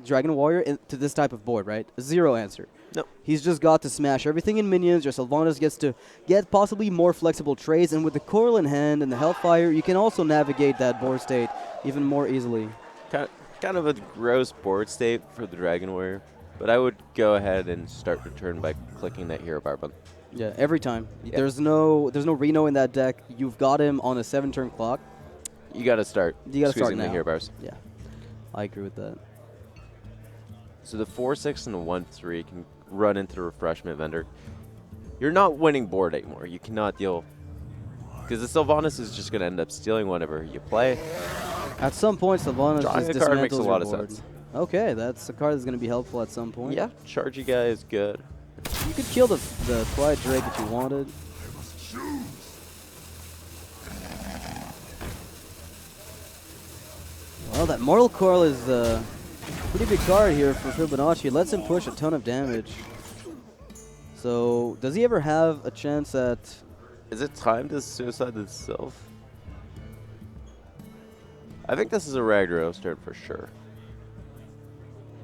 Dragon Warrior to this type of board, right? Zero answer.
No.
He's just got to smash everything in minions. Your Sylvanas gets to get possibly more flexible trades. And with the Coil in hand and the Hellfire, you can also navigate that board state even more easily.
Kind of a gross board state for the Dragon Warrior. But I would go ahead and start the turn by clicking that Hero Power button.
Yeah, every time. Yeah. There's no Reno in that deck. You've got him on a 7-turn clock.
You got to start.
You got to start now.
The hero bars.
Yeah, I agree with that.
So the 4/6 and the 1/3 can run into the Refreshment Vendor. You're not winning board anymore. You cannot deal because the Sylvanas is just going to end up stealing whenever you play.
At some point, Sylvanas just dismantles
card makes a lot of
board.
sense.
Okay, that's a card that's going to be helpful at some point.
Yeah, Chargy guy is good.
You could kill the Quiet Drake if you wanted. Well, that Mortal Coil is a pretty big card here for Fibonacci. It lets him push a ton of damage. So, does he ever have a chance at...
Is it time to suicide himself? I think this is a Ragnarok's turn for sure.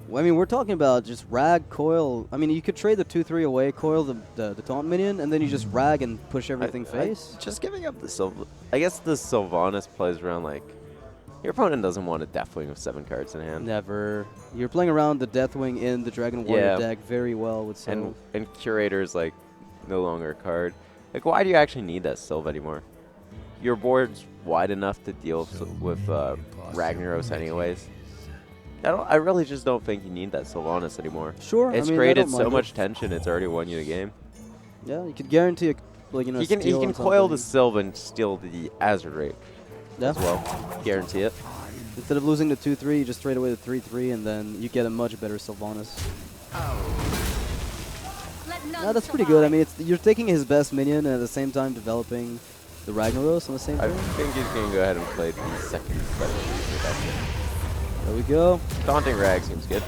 Well, I mean, we're talking about just rag, coil. I mean, you could trade the 2/3 away, coil the taunt minion, and then you just rag and push everything face.
Just giving up the I guess the Sylvanas plays around like your opponent doesn't want a Deathwing with 7 cards in hand.
Never. You're playing around the Deathwing in the Dragon Warrior deck very well with Sylv.
And Curator is like no longer a card. Like, why do you actually need that Sylv anymore? Your board's wide enough to deal with Ragnaros anyways. I really just don't think you need that Sylvanas anymore.
Sure,
it's created so much tension. It's already won you the game.
Yeah, you could guarantee
he can coil the Sylv and steal the Azure Rake as well. Guarantee it.
Instead of losing the 2/3, you just trade away the 3/3, and then you get a much better Sylvanas. Yeah, that's pretty good. I mean, you're taking his best minion and at the same time developing the Ragnaros on the same turn.
I think he's going to go ahead and play the second special.
There we go.
Daunting Rag seems good.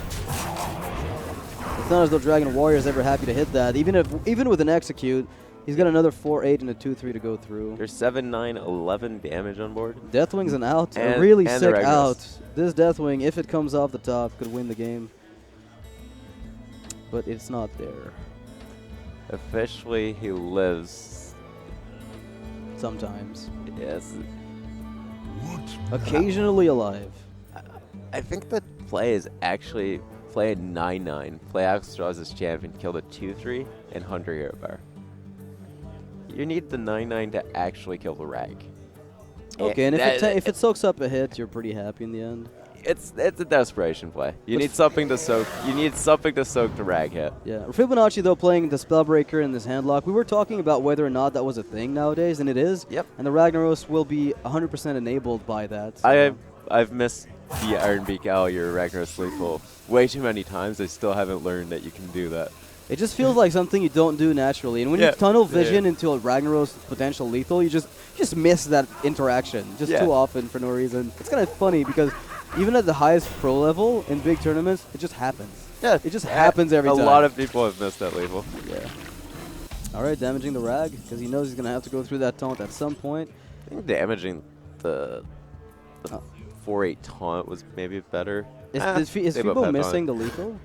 It's not as though Dragon Warrior is ever happy to hit that. Even with an execute, he's got another 4/8 and a 2/3 to go through.
There's 7, 9, 11 damage on board.
Deathwing's an out, a really sick out. This Deathwing, if it comes off the top, could win the game. but it's not there.
Officially, he lives.
Sometimes.
Yes.
Occasionally alive.
I think the play is actually play a 9-9, play Alex Straws as champion, kill the 2-3, and Hunter Hero Bar. You need the 9-9 to actually kill the rag.
Okay, and if it soaks up a hit, you're pretty happy in the end.
It's a desperation play. You need something to soak. You need something to soak the rag hit.
Yeah, Fibonacci though playing the Spellbreaker and this handlock. We were talking about whether or not that was a thing nowadays, and it is.
Yep.
And the Ragnaros will be 100% enabled by that. So.
I've missed the Iron Beak Owl, your Ragnaros lethal, way too many times. I still haven't learned that you can do that.
It just feels like something you don't do naturally. And when you tunnel vision into a Ragnaros potential lethal, you just miss that interaction just too often for no reason. It's kind of funny because even at the highest pro level in big tournaments, it just happens. Yeah, it just happens every time.
A lot of people have missed that lethal.
Yeah. All right, damaging the Rag because he knows he's going to have to go through that taunt at some point.
I think damaging the 4-8 taunt was maybe better.
Is Fibo missing the lethal?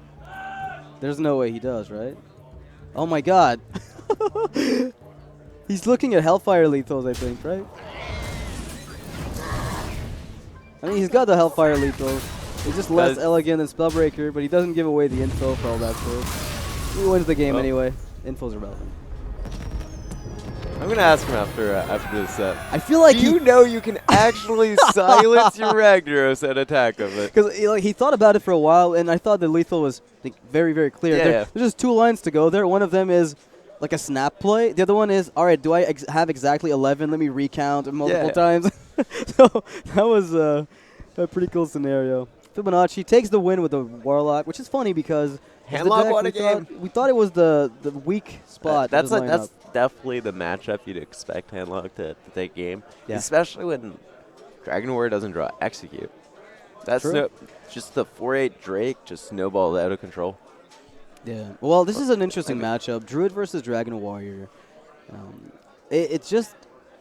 There's no way he does, right? Oh my god. He's looking at Hellfire lethals, I think, right? I mean, he's got the Hellfire lethals. He's just less elegant than Spellbreaker, but he doesn't give away the info for all that sort. He wins the game anyway. Info's irrelevant.
I'm gonna ask him after this set.
I feel like
you know you can actually silence your Ragnaros and attack of it.
Because he thought about it for a while, and I thought the lethal was very, very clear. There's just 2 lines to go there. One of them is like a snap play. The other one is, all right, do I have exactly 11? Let me recount multiple times. So that was a pretty cool scenario. Fibonacci takes the win with the Warlock, which is funny because
Handlock won a game.
We thought it was the weak spot.
That's definitely the matchup you'd expect Handlock to take game, especially when Dragon Warrior doesn't draw Execute. That's just the 4-8 Drake just snowballed out of control.
Yeah. Well, this is an interesting matchup. Druid versus Dragon Warrior. It's just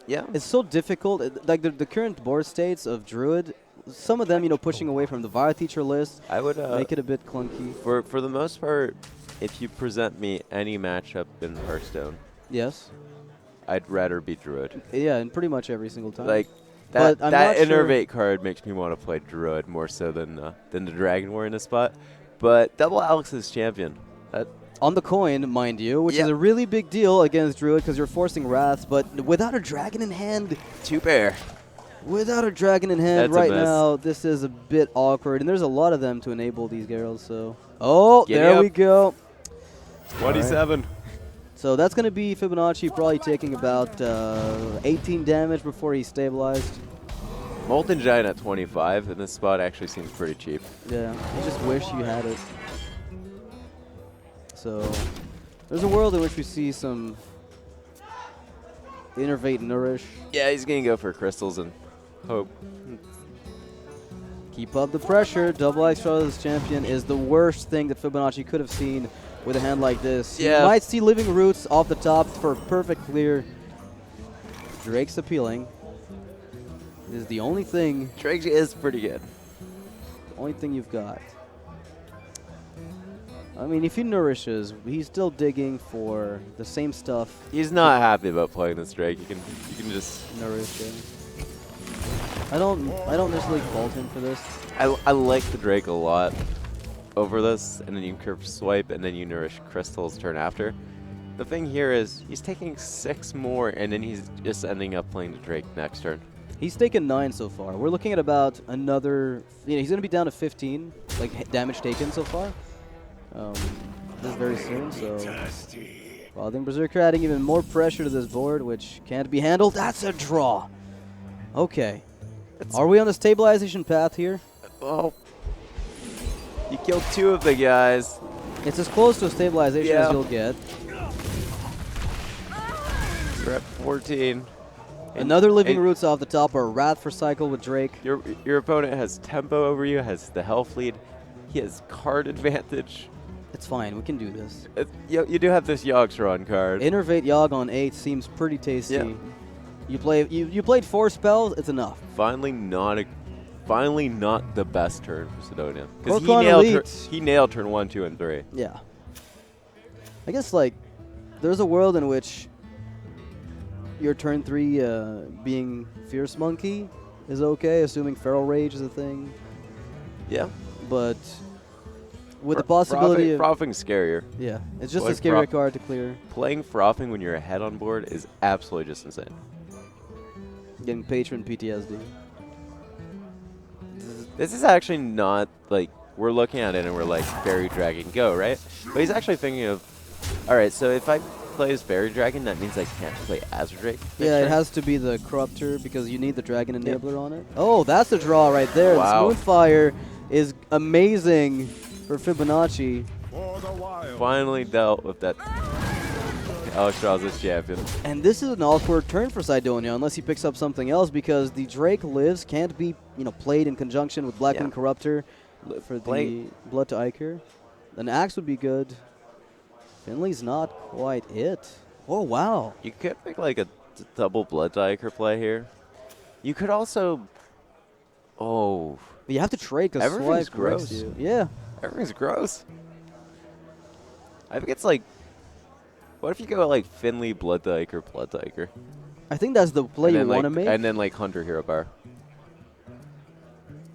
it's so difficult. Like the current board states of Druid, some of them pushing away from the Vara Teacher list.
I would
make it a bit clunky.
For the most part, if you present me any matchup in Hearthstone,
yes,
I'd rather be Druid.
Yeah, and pretty much every single time.
Like that Innervate card makes me want to play Druid more so than the Dragon Warrior in this spot. But double Alex is champion.
On the coin, mind you, which is a really big deal against Druid because you're forcing Wraths, but without a dragon in hand.
2 pair.
Without a dragon in hand right now, this is a bit awkward, and there's a lot of them to enable these girls. So, there we go.
27.
Right. So that's going to be Fibonacci probably taking about 18 damage before he's stabilized.
Molten Giant at 25, and this spot actually seems pretty cheap.
Yeah, you just wish you had it. So there's a world in which we see some Innervate Nourish.
Yeah, he's going to go for crystals and hope.
Keep up the pressure. Double Extra's champion is the worst thing that Fibonacci could have seen with a hand like this.
Yeah.
You might see Living Roots off the top for perfect clear. Drake's appealing. This is the only thing.
Drake is pretty good.
The only thing you've got. I mean, if he nourishes, he's still digging for the same stuff.
He's not happy about playing this Drake. You can just
nourish him. I don't necessarily fault him for this.
I like the Drake a lot over this, and then you curve swipe, and then you nourish crystals turn after. The thing here is he's taking 6 more, and then he's just ending up playing the Drake next turn.
He's taken 9 so far. We're looking at about another. He's going to be down to 15, like damage taken so far. This is very soon, so well, I think Berserker adding even more pressure to this board, which can't be handled. That's a draw. Okay. Are we on the stabilization path here?
Well, you killed 2 of the guys.
It's as close to a stabilization as you'll get.
You're at 14.
Another Living Roots off the top, or a Wrath for cycle with Drake.
Your opponent has tempo over you, has the health lead. He has card advantage.
It's fine. We can do this.
You do have this Yogg-Saron card.
Innervate Yogg on 8 seems pretty tasty.
Yeah.
You played 4 spells. It's enough.
Finally not the best turn for Cydonia. Because
he
he nailed turn 1, 2, and 3.
Yeah. I guess like there's a world in which your turn 3 being Fierce Monkey is okay, assuming Feral Rage is a thing.
Yeah.
But with the possibility of
Frothing's scarier.
yeah, it's just
Like
a scarier card to clear.
Playing Frothing when you're ahead on board is absolutely just insane.
Getting Patron PTSD.
This is actually not like we're looking at it and we're like Fairy Dragon go, right? But he's actually thinking of, all right, so if I play as Fairy Dragon, that means I can't play as Drake.
Yeah, it has to be the Corruptor because you need the Dragon Enabler on it. Oh, that's a draw right there.
Wow.
The Moonfire is amazing for Fibonacci.
Finally dealt with that. Alshaw's champion.
And this is an awkward turn for Cydonia unless he picks up something else because the Drake lives can't be played in conjunction with Black Wind Corruptor for the Blood to Iker. An Axe would be good. Finley's not quite it. Oh, wow.
You could make like a double Blood to Iker play here. You could also... Oh.
You have to trade because
everything's
Swipe wrecks
gross.
you. Yeah.
Everything's gross. I think it's like... What if you go like Finley, Blood to Iker?
I think that's the play you want to make.
And then like Hunter Hero Power.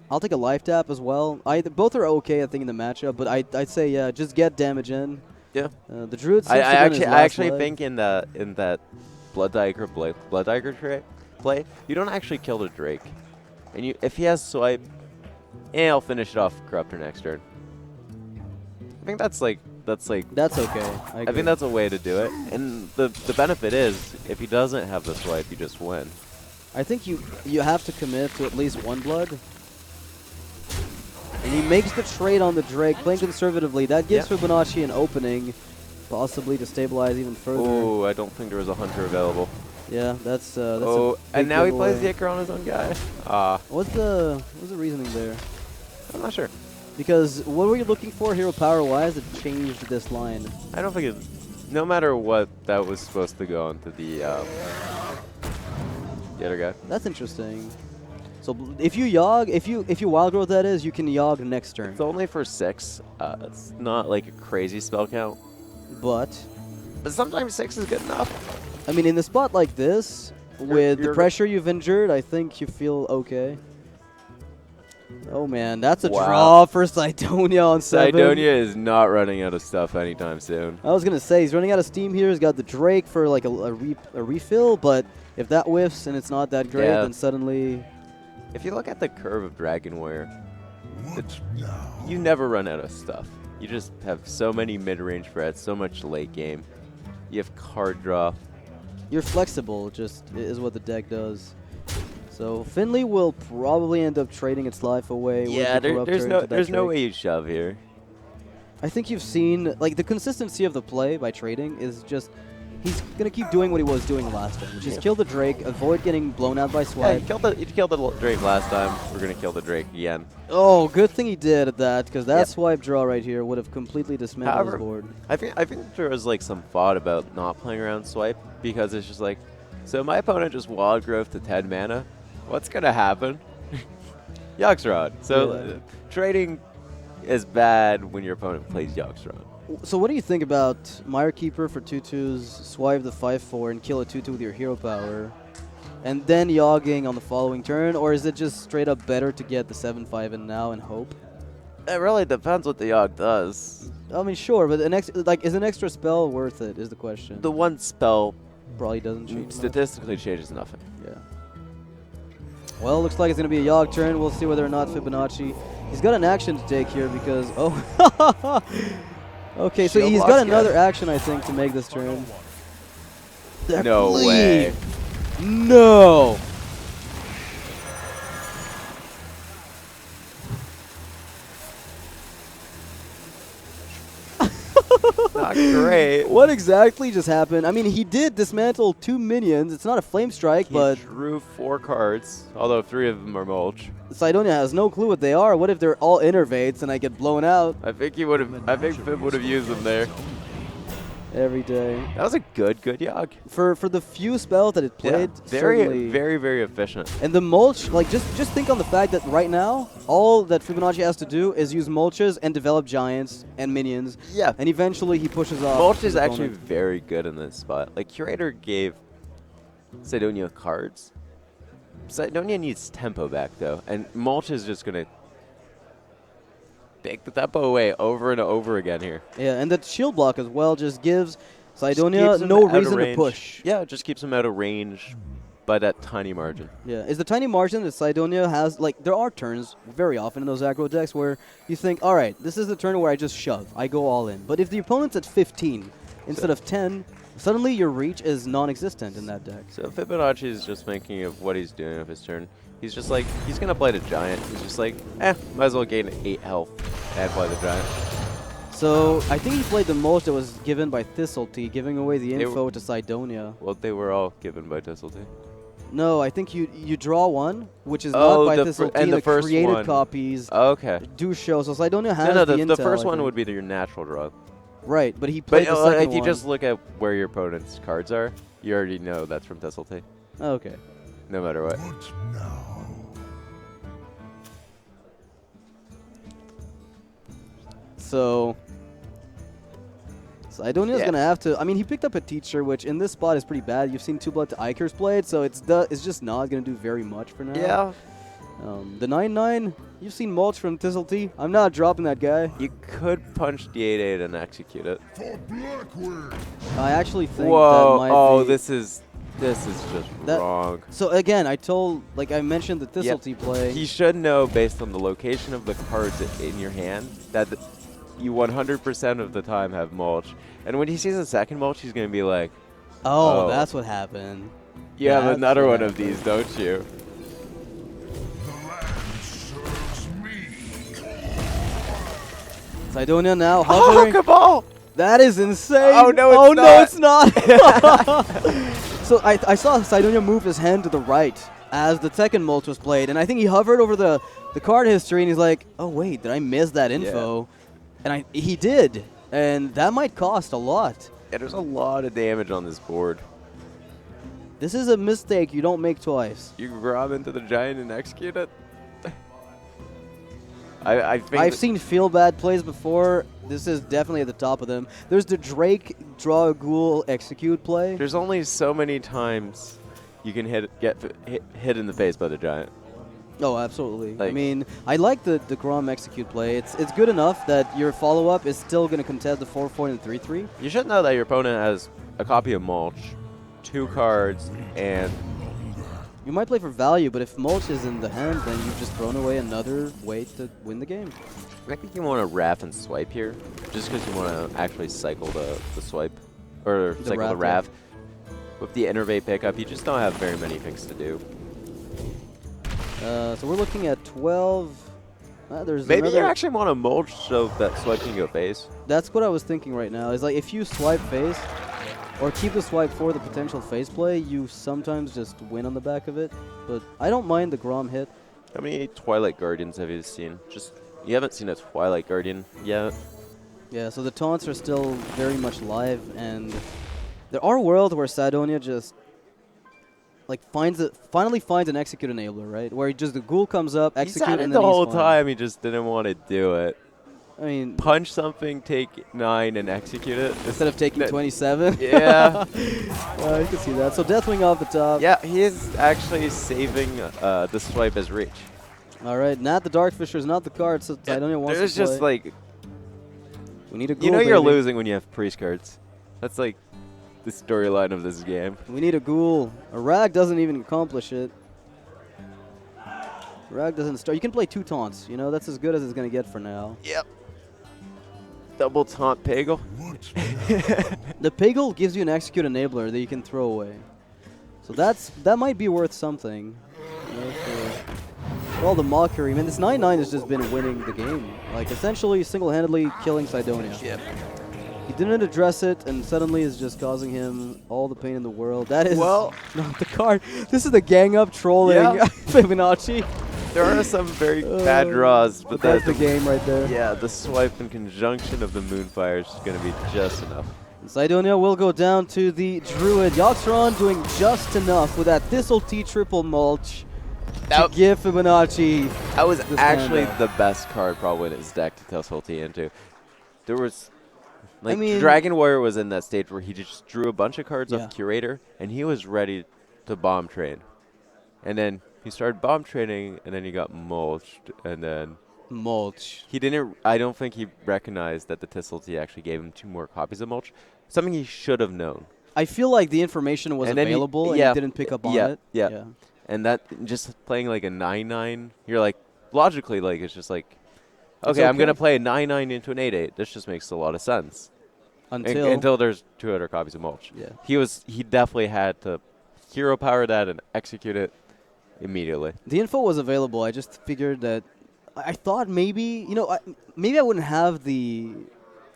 I'll take a life tap as well. Both are okay, I think, in the matchup, but I'd say yeah, just get damage in.
Yeah.
The Druid.
I actually think in that Blood to Iker play, you don't actually kill the Drake, and if he has Swipe, I'll finish it off Corruptor next turn. I think that's okay.
I
think that's a way to do it, and the benefit is if he doesn't have the Swipe, you just win.
I think you have to commit to at least one blood. And he makes the trade on the Drake, playing conservatively. That gives Fibonacci an opening, possibly to stabilize even further.
Oh, I don't think there was a Hunter available.
Yeah, that's
oh, and now he plays the Iker on his own guy.
What's the reasoning there?
I'm not sure.
Because what were you looking for hero power-wise that changed this line?
I don't think it... No matter what, that was supposed to go onto the other guy.
That's interesting. So if you Yogg, if you Wild Growth, that is, you can Yogg next turn.
It's only for 6. It's not like a crazy spell count.
But
sometimes 6 is good enough.
I mean, in the spot like this, with the pressure you've endured, I think you feel okay. Oh man, that's a draw for Cydonia on 7.
Cydonia is not running out of stuff anytime soon.
I was gonna say he's running out of steam here. He's got the Drake for like a refill, but if that whiffs and it's not that great, then suddenly.
If you look at the curve of Dragon Warrior, you never run out of stuff. You just have so many mid-range threats, so much late game. You have card draw.
You're flexible, just is what the deck does. So Finley will probably end up trading its life away.
Yeah, there's no way you shove here.
I think you've seen like the consistency of the play by trading is just he's gonna keep doing what he was doing last time, which is kill the Drake, avoid getting blown out by Swipe.
Yeah, he killed the Drake last time. We're gonna kill the Drake again.
Oh, good thing he did at that, because that Swipe draw right here would have completely dismantled his board.
I think there was like some thought about not playing around Swipe because it's just like, so my opponent just Wild Growth to 10 mana. What's gonna happen? Yogsrod. So trading is bad when your opponent plays Yogsrod.
So what do you think about Mire Keeper for 2/2s, swipe the 5/4 and kill a 2/2 with your hero power, and then Yogging on the following turn, or is it just straight up better to get the 7/5 in now and hope?
It really depends what the Yogg does.
I mean, sure, but is an extra spell worth it? Is the question.
The one spell
probably doesn't change.
Statistically changes nothing.
Yeah. Well, looks like it's going to be a Yogg turn. We'll see whether or not Fibonacci. He's got an action to take here because okay, so he's got another action, I think, to make this turn.
No way.
No.
Not great.
What exactly just happened? I mean, he did dismantle 2 minions. It's not a flame strike, but
he drew 4 cards, although 3 of them are mulch.
Cydonia has no clue what they are. What if they're all innervates and I get blown out?
I think he would have. I think Fib would have used them there.
Every day.
That was a good Yogg.
For the few spells that it played, certainly.
Very efficient.
And the mulch, like just think on the fact that right now, all that Fibonacci has to do is use mulches and develop giants and minions.
Yeah.
And eventually he pushes off.
Mulch is
his
actually
opponent.
very good in this spot. Like, Curator gave Cydonia cards. Cydonia needs tempo back, though. And Mulch is just going to take the tempo away over and over again here.
Yeah, and that shield block as well just gives Cydonia
Just keeps him
no
out of
reason to
range.
push.
Yeah, it just keeps him out of range by that tiny margin.
Yeah, is the tiny margin that Cydonia has, like, there are turns very often in those aggro decks where you think, all right, this is the turn where I just shove, I go all in. But if the opponent's at 15 instead of 10, suddenly your reach is non-existent in that deck.
So Fibonacci is just thinking of what he's doing with his turn. He's just like, he's going to play the Giant. He's just like, might as well gain 8 health and play the Giant.
So I think he played the most that was given by Thistletea, giving away the info to Cydonia.
Well, they were all given by Thistletea.
No, I think you draw one, which is
Oh,
not by
the
Thistletea.
and the first
created
one.
copies
Okay.
do show. So Cydonia has
No,
the
the
intel,
first
I
one
think.
would be your natural draw.
Right, but he
But
played the second
if you
one.
just look at where your opponent's cards are, you already know that's from Thistletea,
Okay.
no matter what.
So Cydonia's gonna have to. I mean, he picked up a teacher, which in this spot is pretty bad. You've seen 2 Blood to Ikers played, so it's just not gonna do very much for now.
Yeah.
The 9/9, you've seen mulch from Thistletea. I'm not dropping that guy.
You could punch the 8/8 and execute it.
I actually think
Whoa!
that might
Oh,
be
this is just wrong.
So again, I mentioned the Thistletea play.
He should know based on the location of the cards in your hand that you 100% of the time have mulch. And when he sees a second mulch, he's going to be like,
oh, that's what happened.
you have
That's
another
what
one of these, don't you?
Cydonia now
Oh,
hovering.
Cabal!
That is insane.
Oh, no,
oh,
it's
no,
not.
it's not. So I saw Cydonia move his hand to the right as the second mulch was played, and I think he hovered over the card history, and he's like, oh, wait, did I miss that info? And he did, and that might cost a lot.
Yeah, there's a lot of damage on this board.
This is a mistake you don't make twice.
You grab into the Giant and execute it? I think
I've seen feel bad plays before. This is definitely at the top of them. There's the Drake draw a ghoul execute play.
there's only so many times you can get hit in the face by the Giant.
Oh, absolutely. I
Like-
mean, I like the Grom execute play. It's good enough that your follow-up is still going to contest the 4-4 and 3-3.
You should know that your opponent has a copy of Mulch, 2 cards, and
You might play for value, but if mulch is in the hand, then you've just thrown away another way to win the game.
I think you want to Raff and swipe here, just because you want to actually cycle the swipe, or cycle the
Raff,
Raff. With the Innervate pickup, you just don't have very many things to do.
So we're looking at 12. There's
Maybe you
another.
actually want to mulch so that swipe can go face.
That's what I was thinking right now. Is like if you swipe face, or keep the swipe for the potential face play, you sometimes just win on the back of it. But I don't mind the Grom hit.
How many Twilight Guardians have you seen? You haven't seen a Twilight Guardian yet.
Yeah, so the taunts are still very much live, and there are worlds where Cydonia just like finally finds an execute enabler, right? Where the ghoul comes up, execute,
He's had it
and
the
then he's
whole
fine.
time. He just didn't want to do it.
I mean,
Punch something, take 9, and execute it.
instead of taking 27.
Yeah.
You can see that. So Deathwing off the top.
Yeah, he is actually saving the swipe as reach.
All right, not the Darkfishers, not the cards. So Cydonia wants
There's
to play.
just like,
We need a ghoul,
you know you're
baby.
losing when you have priest cards. That's like the storyline of this game.
We need a ghoul. A rag doesn't even accomplish it. Rag doesn't start. You can play 2 taunts. You know, that's as good as it's going to get for now.
Yep. Double taunt Pagel.
The Piggle gives you an execute enabler that you can throw away. So that might be worth something. You know, for all the mockery. Man, this 9/9 has just been winning the game. Like, essentially single-handedly killing Cydonia.
Yep.
He didn't address it, and suddenly is just causing him all the pain in the world. That is
Well-
not the card. This is the gang up trolling
Yeah.
Fibonacci.
There are some very bad draws, but
that's the game right there.
Yeah, the swipe in conjunction of the Moonfire is going to be just enough.
Cydonia will go down to the Druid. Yoxron doing just enough with that Thistle Tea triple mulch to give Fibonacci.
That was actually
standout.
the best card probably in his deck to Thistle Tea into. There was, like,
I mean,
Dragon Warrior was in that stage where he just drew a bunch of cards
Yeah.
off Curator, and he was ready to bomb train. And then he started bomb training, and then he got mulched, and then
mulch.
he didn't. I don't think he recognized that the Thistle Tea actually gave him 2 more copies of mulch. Something he should have known.
I feel like the information was
And then
available and
yeah,
he didn't pick up on
yeah,
it.
yeah. And that just playing like a 9/9, you're like logically like it's just like, okay, I'm gonna play a 9/9 into an 8/8. This just makes a lot of sense. Until there's 200 copies of mulch.
Yeah.
He definitely had to hero power that and execute it immediately.
The info was available. I just figured that I thought maybe, maybe I wouldn't have the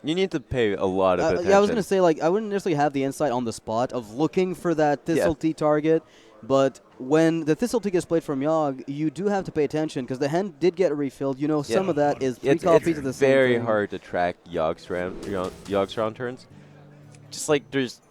You need to pay a lot of attention.
yeah, I was going to say, like, I wouldn't necessarily have the insight on the spot of looking for that Thistle Tea target, but when the Thistle Tea gets played from Yogg, you do have to pay attention because the hand did get refilled. You know, some of that is 3 copies of the same
very
thing.
hard to track Yogg's turns. Just like there's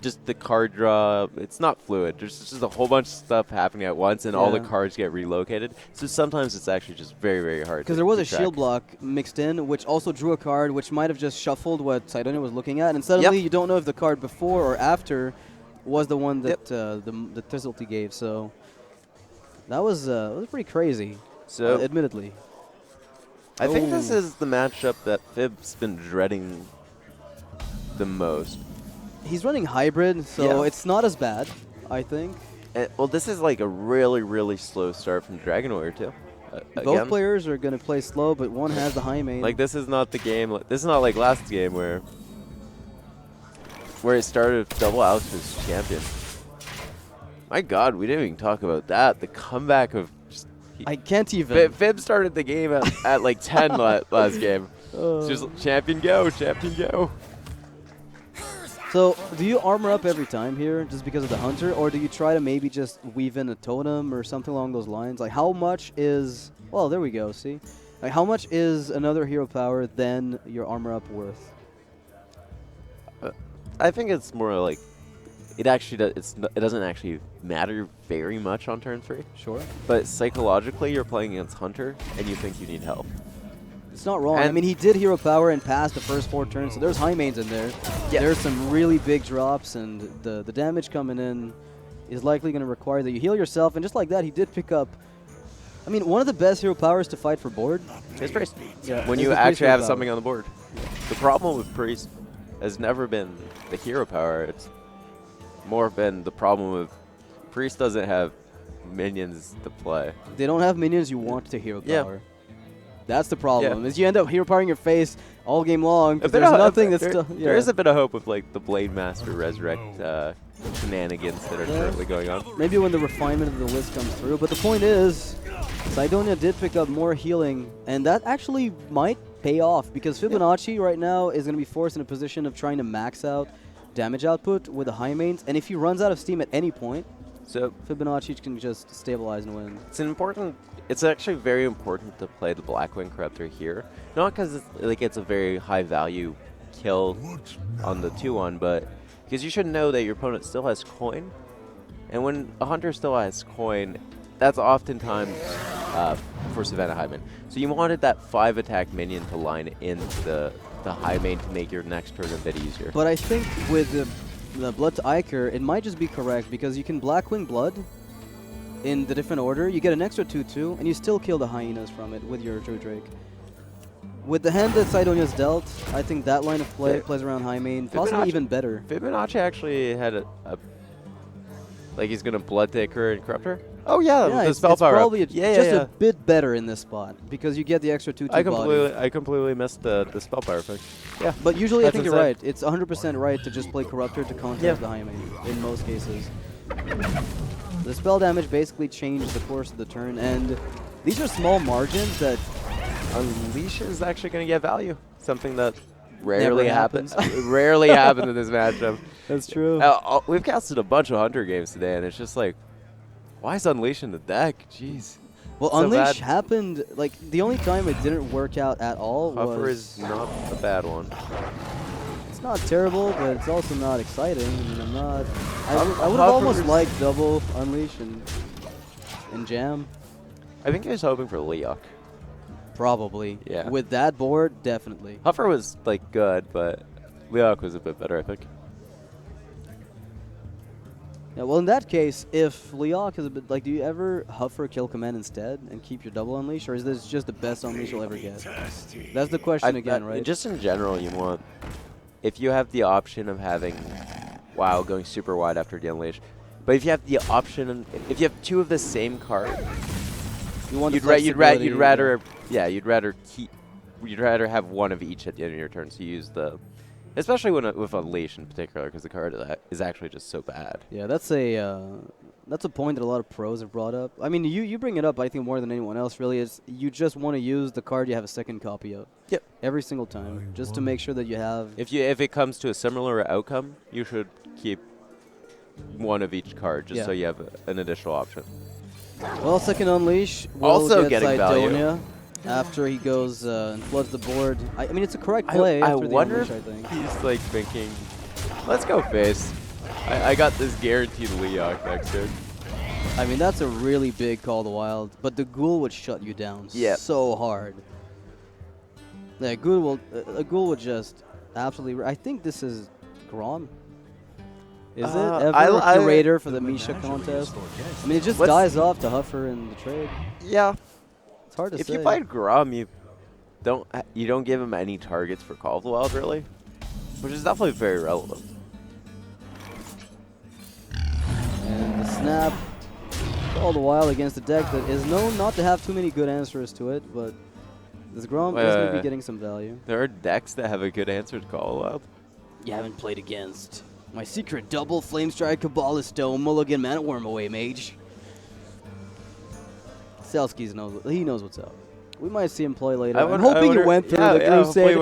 just the card draw, it's not fluid. There's just a whole bunch of stuff happening at once, and all the cards get relocated. So sometimes it's actually just very, very hard.
Because there was a
track.
shield block mixed in, which also drew a card, which might have just shuffled what Cydonia was looking at, and suddenly you don't know if the card before or after was the one that the Thistle Tea gave. So that was pretty crazy.
So
admittedly,
I think this is the matchup that Fib's been dreading the most.
He's running hybrid, so it's not as bad, I think.
Well, this is like a really, really slow start from Dragon Warrior, too.
Both players are going to play slow, but one has the high main.
Like, this is not the game. This is not like last game where it started with double outs for his champion. My God, we didn't even talk about that. The comeback of...
I can't even.
Fib started the game at like 10 last game. It's just champion go, champion go.
So, do you armor up every time here just because of the hunter, or do you try to maybe just weave in a totem or something along those lines? Like, how much is... Well, there we go, see? Like, how much is another hero power than your armor up worth?
I think it's more like... It actually it doesn't actually matter very much on turn 3.
Sure.
But psychologically, you're playing against Hunter, and you think you need help.
It's not wrong. I mean, he did hero power and passed the first 4 turns, so there's high mains in there. Yeah. There's some really big drops, and the damage coming in is likely going to require that you heal yourself. And just like that, he did pick up... I mean, one of the best hero powers to fight for board.
It's Priest.
Yeah,
when you actually have something on the board. Yeah. The problem with Priest has never been the hero power. It's more been the problem with Priest doesn't have minions to play.
They don't have minions you want to hero power.
Yeah.
That's the problem. Is you end up hero powering your face all game long because there's nothing that's still...
There is a bit of hope with like the Blade Master Resurrect shenanigans that are currently going on.
Maybe when the refinement of the list comes through. But the point is, Cydonia did pick up more healing, and that actually might pay off because Fibonacci right now is going to be forced in a position of trying to max out damage output with the high mains, and if he runs out of steam at any point, so Fibonacci can just stabilize and win.
It's actually very important to play the Blackwing Corruptor here. Not because it's a very high value kill on the 2-1, but because you should know that your opponent still has coin. And when a hunter still has coin, that's oftentimes for Savannah Hyman. So you wanted that 5 attack minion to line into the high main to make your next turn a bit easier.
But I think with the Blood to Iker, it might just be correct because you can Blackwing Blood in the different order. You get an extra 2/2, and you still kill the hyenas from it with your Drake. With the hand that Cydonia's dealt, I think that line of play plays around high main, possibly even better.
Fibonacci actually had like he's going to Blood Taker and Corruptor? Oh yeah, the spell power
probably just a bit better in this spot because you get the extra 2/2
I completely missed the spell power effect. Yeah,
but usually I think you're right. It's 100% right to just play Corruptor to counter the high main in most cases. The spell damage basically changed the course of the turn, and these are small margins that
Unleash is actually going to get value. Something that rarely happens. Rarely happens in this matchup.
That's true.
We've casted a bunch of Hunter games today, and it's just like, why is Unleash in the deck? Jeez.
Well, so Unleash happened, like, the only time it didn't work out at all
Puffer
was...
is not a bad one.
It's not terrible, but it's also not exciting. I mean, I'm not. I would have
Hover
almost
is-
liked double unleash and jam.
I think he was hoping for Leok.
Probably.
Yeah.
With that board, definitely.
Huffer was like good, but Leok was a bit better, I think.
Yeah, well, in that case, if Leok is a bit like, do you ever Huffer kill command instead and keep your double unleash, or is this just the best unleash you'll ever get? That's the question again, right?
Just in general, you want, if you have the option of having WoW going super wide after the unleash, but if you have the option, if you have two of the same card,
You want the
you'd
flexibility,
rather you'd rather have one of each at the end of your turn. So you use the, especially with unleash in particular, because the card is actually just so bad.
Yeah, that's a point that a lot of pros have brought up. I mean, you bring it up, I think, more than anyone else, really. Is you just want to use the card you have a second copy of.
Yep.
Every single time, just to make sure that you have.
If it comes to a similar outcome, you should keep one of each card, just so you have an additional option.
Well, second unleash will
Also
get
getting value.
Cydonia after he goes and floods the board. I mean, it's a correct play
I
after the
wonder
unleash, I
if
think.
he's like thinking, let's go face. I got this guaranteed Leok next turn.
I mean, that's a really big call to wild, but the ghoul would shut you down so hard. Yeah, a ghoul would just absolutely. I think this is Grom. Is it ever curator for the Misha contest? I mean, it just dies off to Huffer in the trade.
Yeah.
It's hard to say.
If you fight Grom, you don't give him any targets for Call of the Wild, really, which is definitely very relevant.
And the snap, all the while against a deck that is known not to have too many good answers to it, but this Grom is going to be getting some value.
There are decks that have a good answer to Call of the Wild.
You haven't played against my secret double Flame Strike Kabbalist Dome Mulligan Man at Wormaway Mage. Selski's knows what's up. We might see him play later. I'm hoping he went through the Crusade.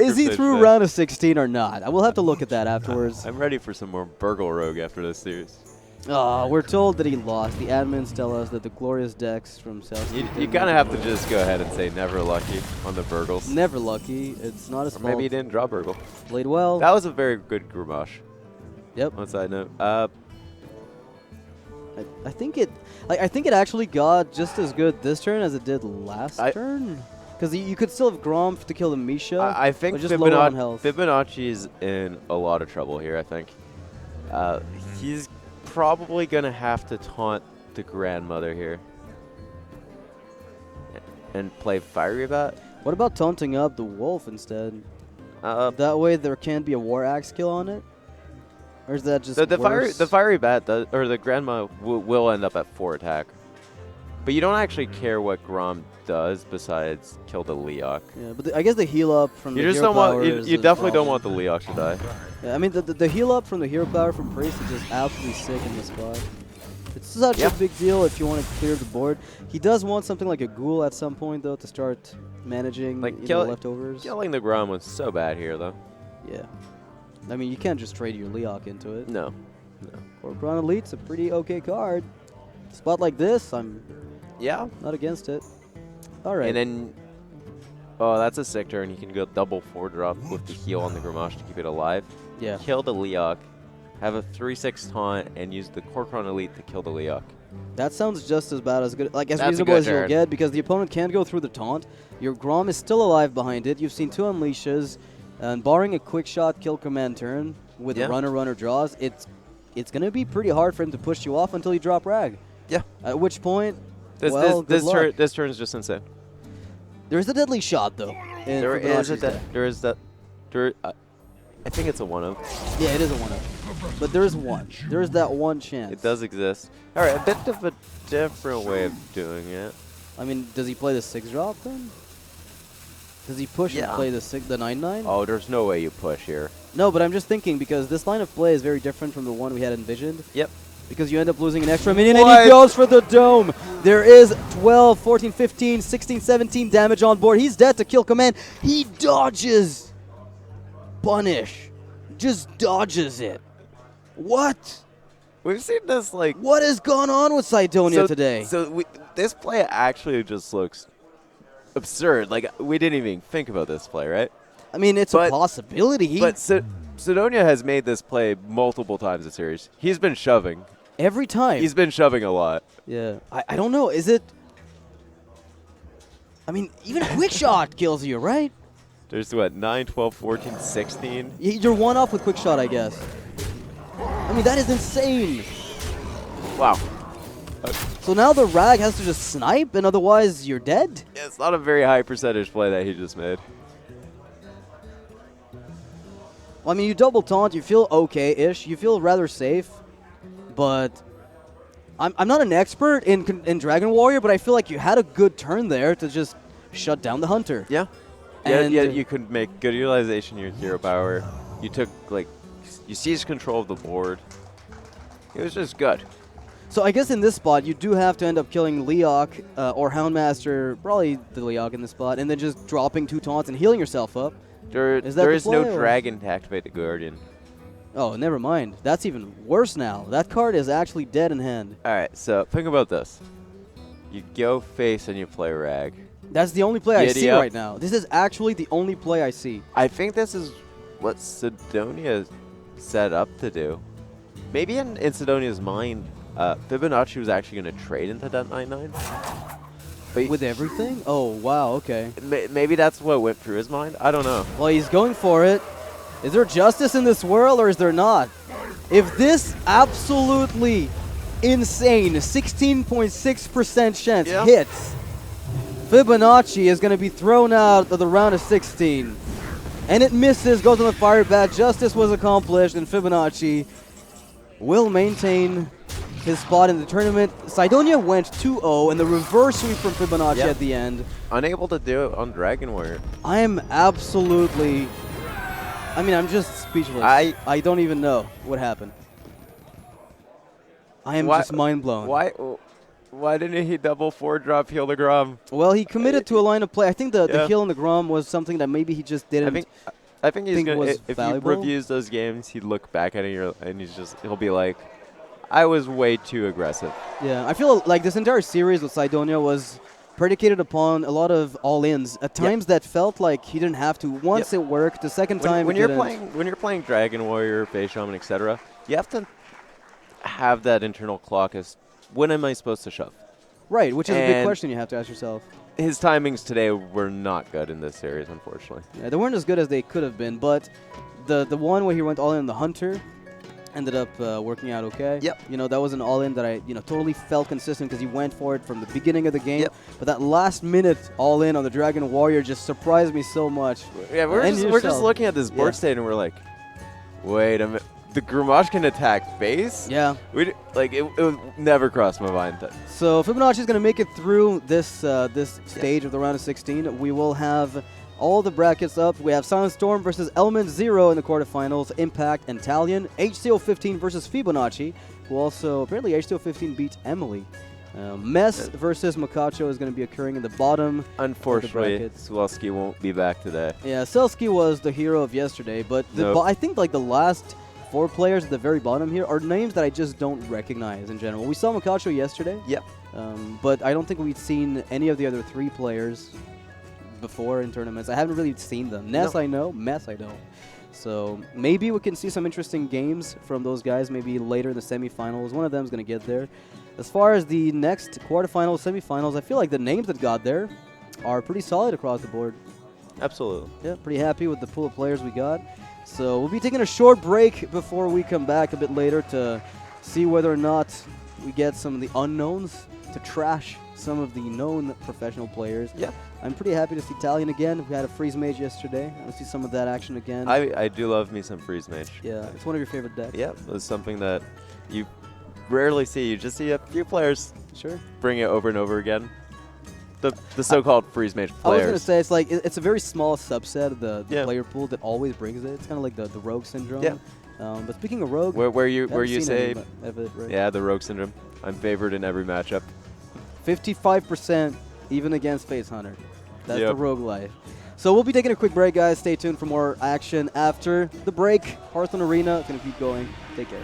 Is he through round of 16 or not? I will have to look at that afterwards.
I'm ready for some more Burgle Rogue after this series.
We're told that he lost. The admins tell us that the glorious decks from South.
You kind of have to just go ahead and say never lucky on the Burgles.
Never lucky. It's not his fault.
Maybe he didn't draw Burgle.
Played well.
That was a very good Grumash.
Yep.
On side note.
I think it actually got just as good this turn as it did last turn. Because you could still have Grom to kill the Misha.
I think
just lower on health.
Fibonacci's in a lot of trouble here, I think. He's probably going to have to taunt the grandmother here. And play Fiery Bat.
What about taunting up the wolf instead? That way there can be a War Axe kill on it? Or is that just
the Fiery Bat, or the grandma will end up at 4 attack. But you don't actually care what Grom does besides kill the Leok.
Yeah, but I guess the heal up from
you
the
just
hero
don't want.
power
You definitely don't want the Leok to die.
Yeah, I mean the heal up from the hero power from Priest is just absolutely sick in this spot. It's such a big deal if you want to clear the board. He does want something like a Ghoul at some point though to start managing leftovers.
Killing the Grom was so bad here though.
Yeah. I mean, you can't just trade your Leok into it.
No.
Corcoran Elite's a pretty okay card. Spot like this, I'm not against it. All right.
And then, oh, that's a sick turn. He can go double 4-drop with the heal on the Gramash to keep it alive.
Yeah.
Kill the Leok, have a 3/6 taunt, and use the Corcoran Elite to kill the Leok.
That sounds just as bad as good, like as
That's
reasonable as you'll get, because the opponent can't go through the taunt. Your Grom is still alive behind it. You've seen 2 unleashes. And barring a quick shot kill command turn with runner draws, it's going to be pretty hard for him to push you off until you drop Rag.
Yeah.
At which point,
this turn is just insane.
There is a deadly shot though.
I think it's a 1-of.
Yeah, it is a 1-of. But there is one. There is that one chance.
It does exist. All right, a bit of a different way of doing it.
I mean, does he play the 6-drop then? Does he push and play the 9/9?
Oh, there's no way you push here.
No, but I'm just thinking because this line of play is very different from the one we had envisioned.
Yep.
Because you end up losing an extra minion and he goes for the dome. There is 12, 14, 15, 16, 17 damage on board. He's dead to kill command. He dodges. Punish. Just dodges it. What?
We've seen this like...
What has gone on with Cydonia today?
So this play actually just looks absurd. Like, we didn't even think about this play, right?
I mean, it's a possibility.
Cydonia has made this play multiple times this series. He's been shoving.
Every time.
He's been shoving a lot.
Yeah. I don't know. Is it... I mean, even quick shot kills you, right?
There's what, 9, 12, 14, 16?
You're one off with quick shot, I guess. I mean, that is insane.
Wow.
So now the Rag has to just snipe, and otherwise you're dead?
Yeah, it's not a very high percentage play that he just made.
Well, I mean, you double taunt, you feel okay-ish, you feel rather safe, but I'm not an expert in Dragon Warrior, but I feel like you had a good turn there to just shut down the Hunter.
Yeah.
And
yeah, you could make good utilization of your hero power. You took, like, you seized control of the board. It was just good.
So I guess in this spot, you do have to end up killing Leok or Houndmaster, probably the Leok in this spot, and then just dropping 2 taunts and healing yourself up.
There is no dragon to activate the Guardian.
Oh, never mind. That's even worse now. That card is actually dead in hand.
All right, so think about this. You go face and you play Rag.
That's the only play I
Giddy
see
up.
right now. This is actually the only play I see.
I think this is what Cydonia set up to do. Maybe in Cydonia's mind, Fibonacci was actually going to trade into that 9/9. But
With everything? Oh, wow, okay.
maybe that's what went through his mind. I don't know.
Well, he's going for it. Is there justice in this world or is there not? If this absolutely insane 16.6% chance hits, Fibonacci is going to be thrown out of the round of 16. And it misses, goes on the fire bat. Justice was accomplished, and Fibonacci will maintain his spot in the tournament. Cydonia went 2-0, and the reverse sweep from Fibonacci at the end.
Unable to do it on Dragon Warrior.
I am absolutely... I mean, I'm just speechless. I don't even know what happened. I am just mind blown.
Why didn't he double 4-drop heal the Grom?
Well, he committed to a line of play. I think the heal on the Grom was something that maybe he just didn't.
I think he's gonna. If
valuable.
he reviews those games, he'd look back at it and he'll be like, "I was way too aggressive."
Yeah, I feel like this entire series with Cydonia was predicated upon a lot of all-ins. At times that felt like he didn't have to. Once it worked, the second time
when you're playing Dragon Warrior, Phase Shaman, etc., you have to have that internal clock as when am I supposed to shove?
Right, which is a big question you have to ask yourself.
His timings today were not good in this series, unfortunately.
Yeah, they weren't as good as they could have been, but the one where he went all in on the Hunter ended up working out okay.
Yep.
You know, that was an all-in that I totally felt consistent because he went for it from the beginning of the game. Yep. But that last minute all-in on the Dragon Warrior just surprised me so much.
Yeah, we're just looking at this board state and we're like, wait a minute. The Grommash can attack base?
Yeah.
It would never cross my mind.
So Fibonacci is going to make it through this stage of the round of 16. We will have all the brackets up. We have Silent Storm versus Element Zero in the quarterfinals. Impact and Talion. HCO 15 versus Fibonacci, who also, apparently HCO 15 beat Emily. Mess versus Makacho is going to be occurring in the bottom.
Unfortunately, Swelsky won't be back today.
Yeah, Selsky was the hero of yesterday, but I think like the last 4 players at the very bottom here are names that I just don't recognize in general. We saw Makacho yesterday.
Yep.
But I don't think we've seen any of the other 3 players before in tournaments. I haven't really seen them. Ness I know, Mess I don't. So maybe we can see some interesting games from those guys maybe later in the semifinals. One of them is going to get there. As far as the next quarterfinals, semifinals, I feel like the names that got there are pretty solid across the board.
Absolutely.
Yeah, pretty happy with the pool of players we got. So we'll be taking a short break before we come back a bit later to see whether or not we get some of the unknowns to trash some of the known professional players.
Yeah.
I'm pretty happy to see Talion again. We had a Freeze Mage yesterday. I want to see some of that action again.
I do love me some Freeze Mage.
Yeah, it's one of your favorite decks.
Yeah, it's something that you rarely see. You just see a few players bring it over and over again. The so-called Freeze Mage players.
I was going to say, it's like it's a very small subset of the player pool that always brings it. It's kind of like the Rogue Syndrome. Yeah. But speaking of Rogue,
where you say,
right?
Yeah, the Rogue Syndrome. I'm favored in every matchup.
55% even against Face Hunter. That's the Rogue life. So we'll be taking a quick break, guys. Stay tuned for more action after the break. Hearthstone Arena is going to keep going. Take care.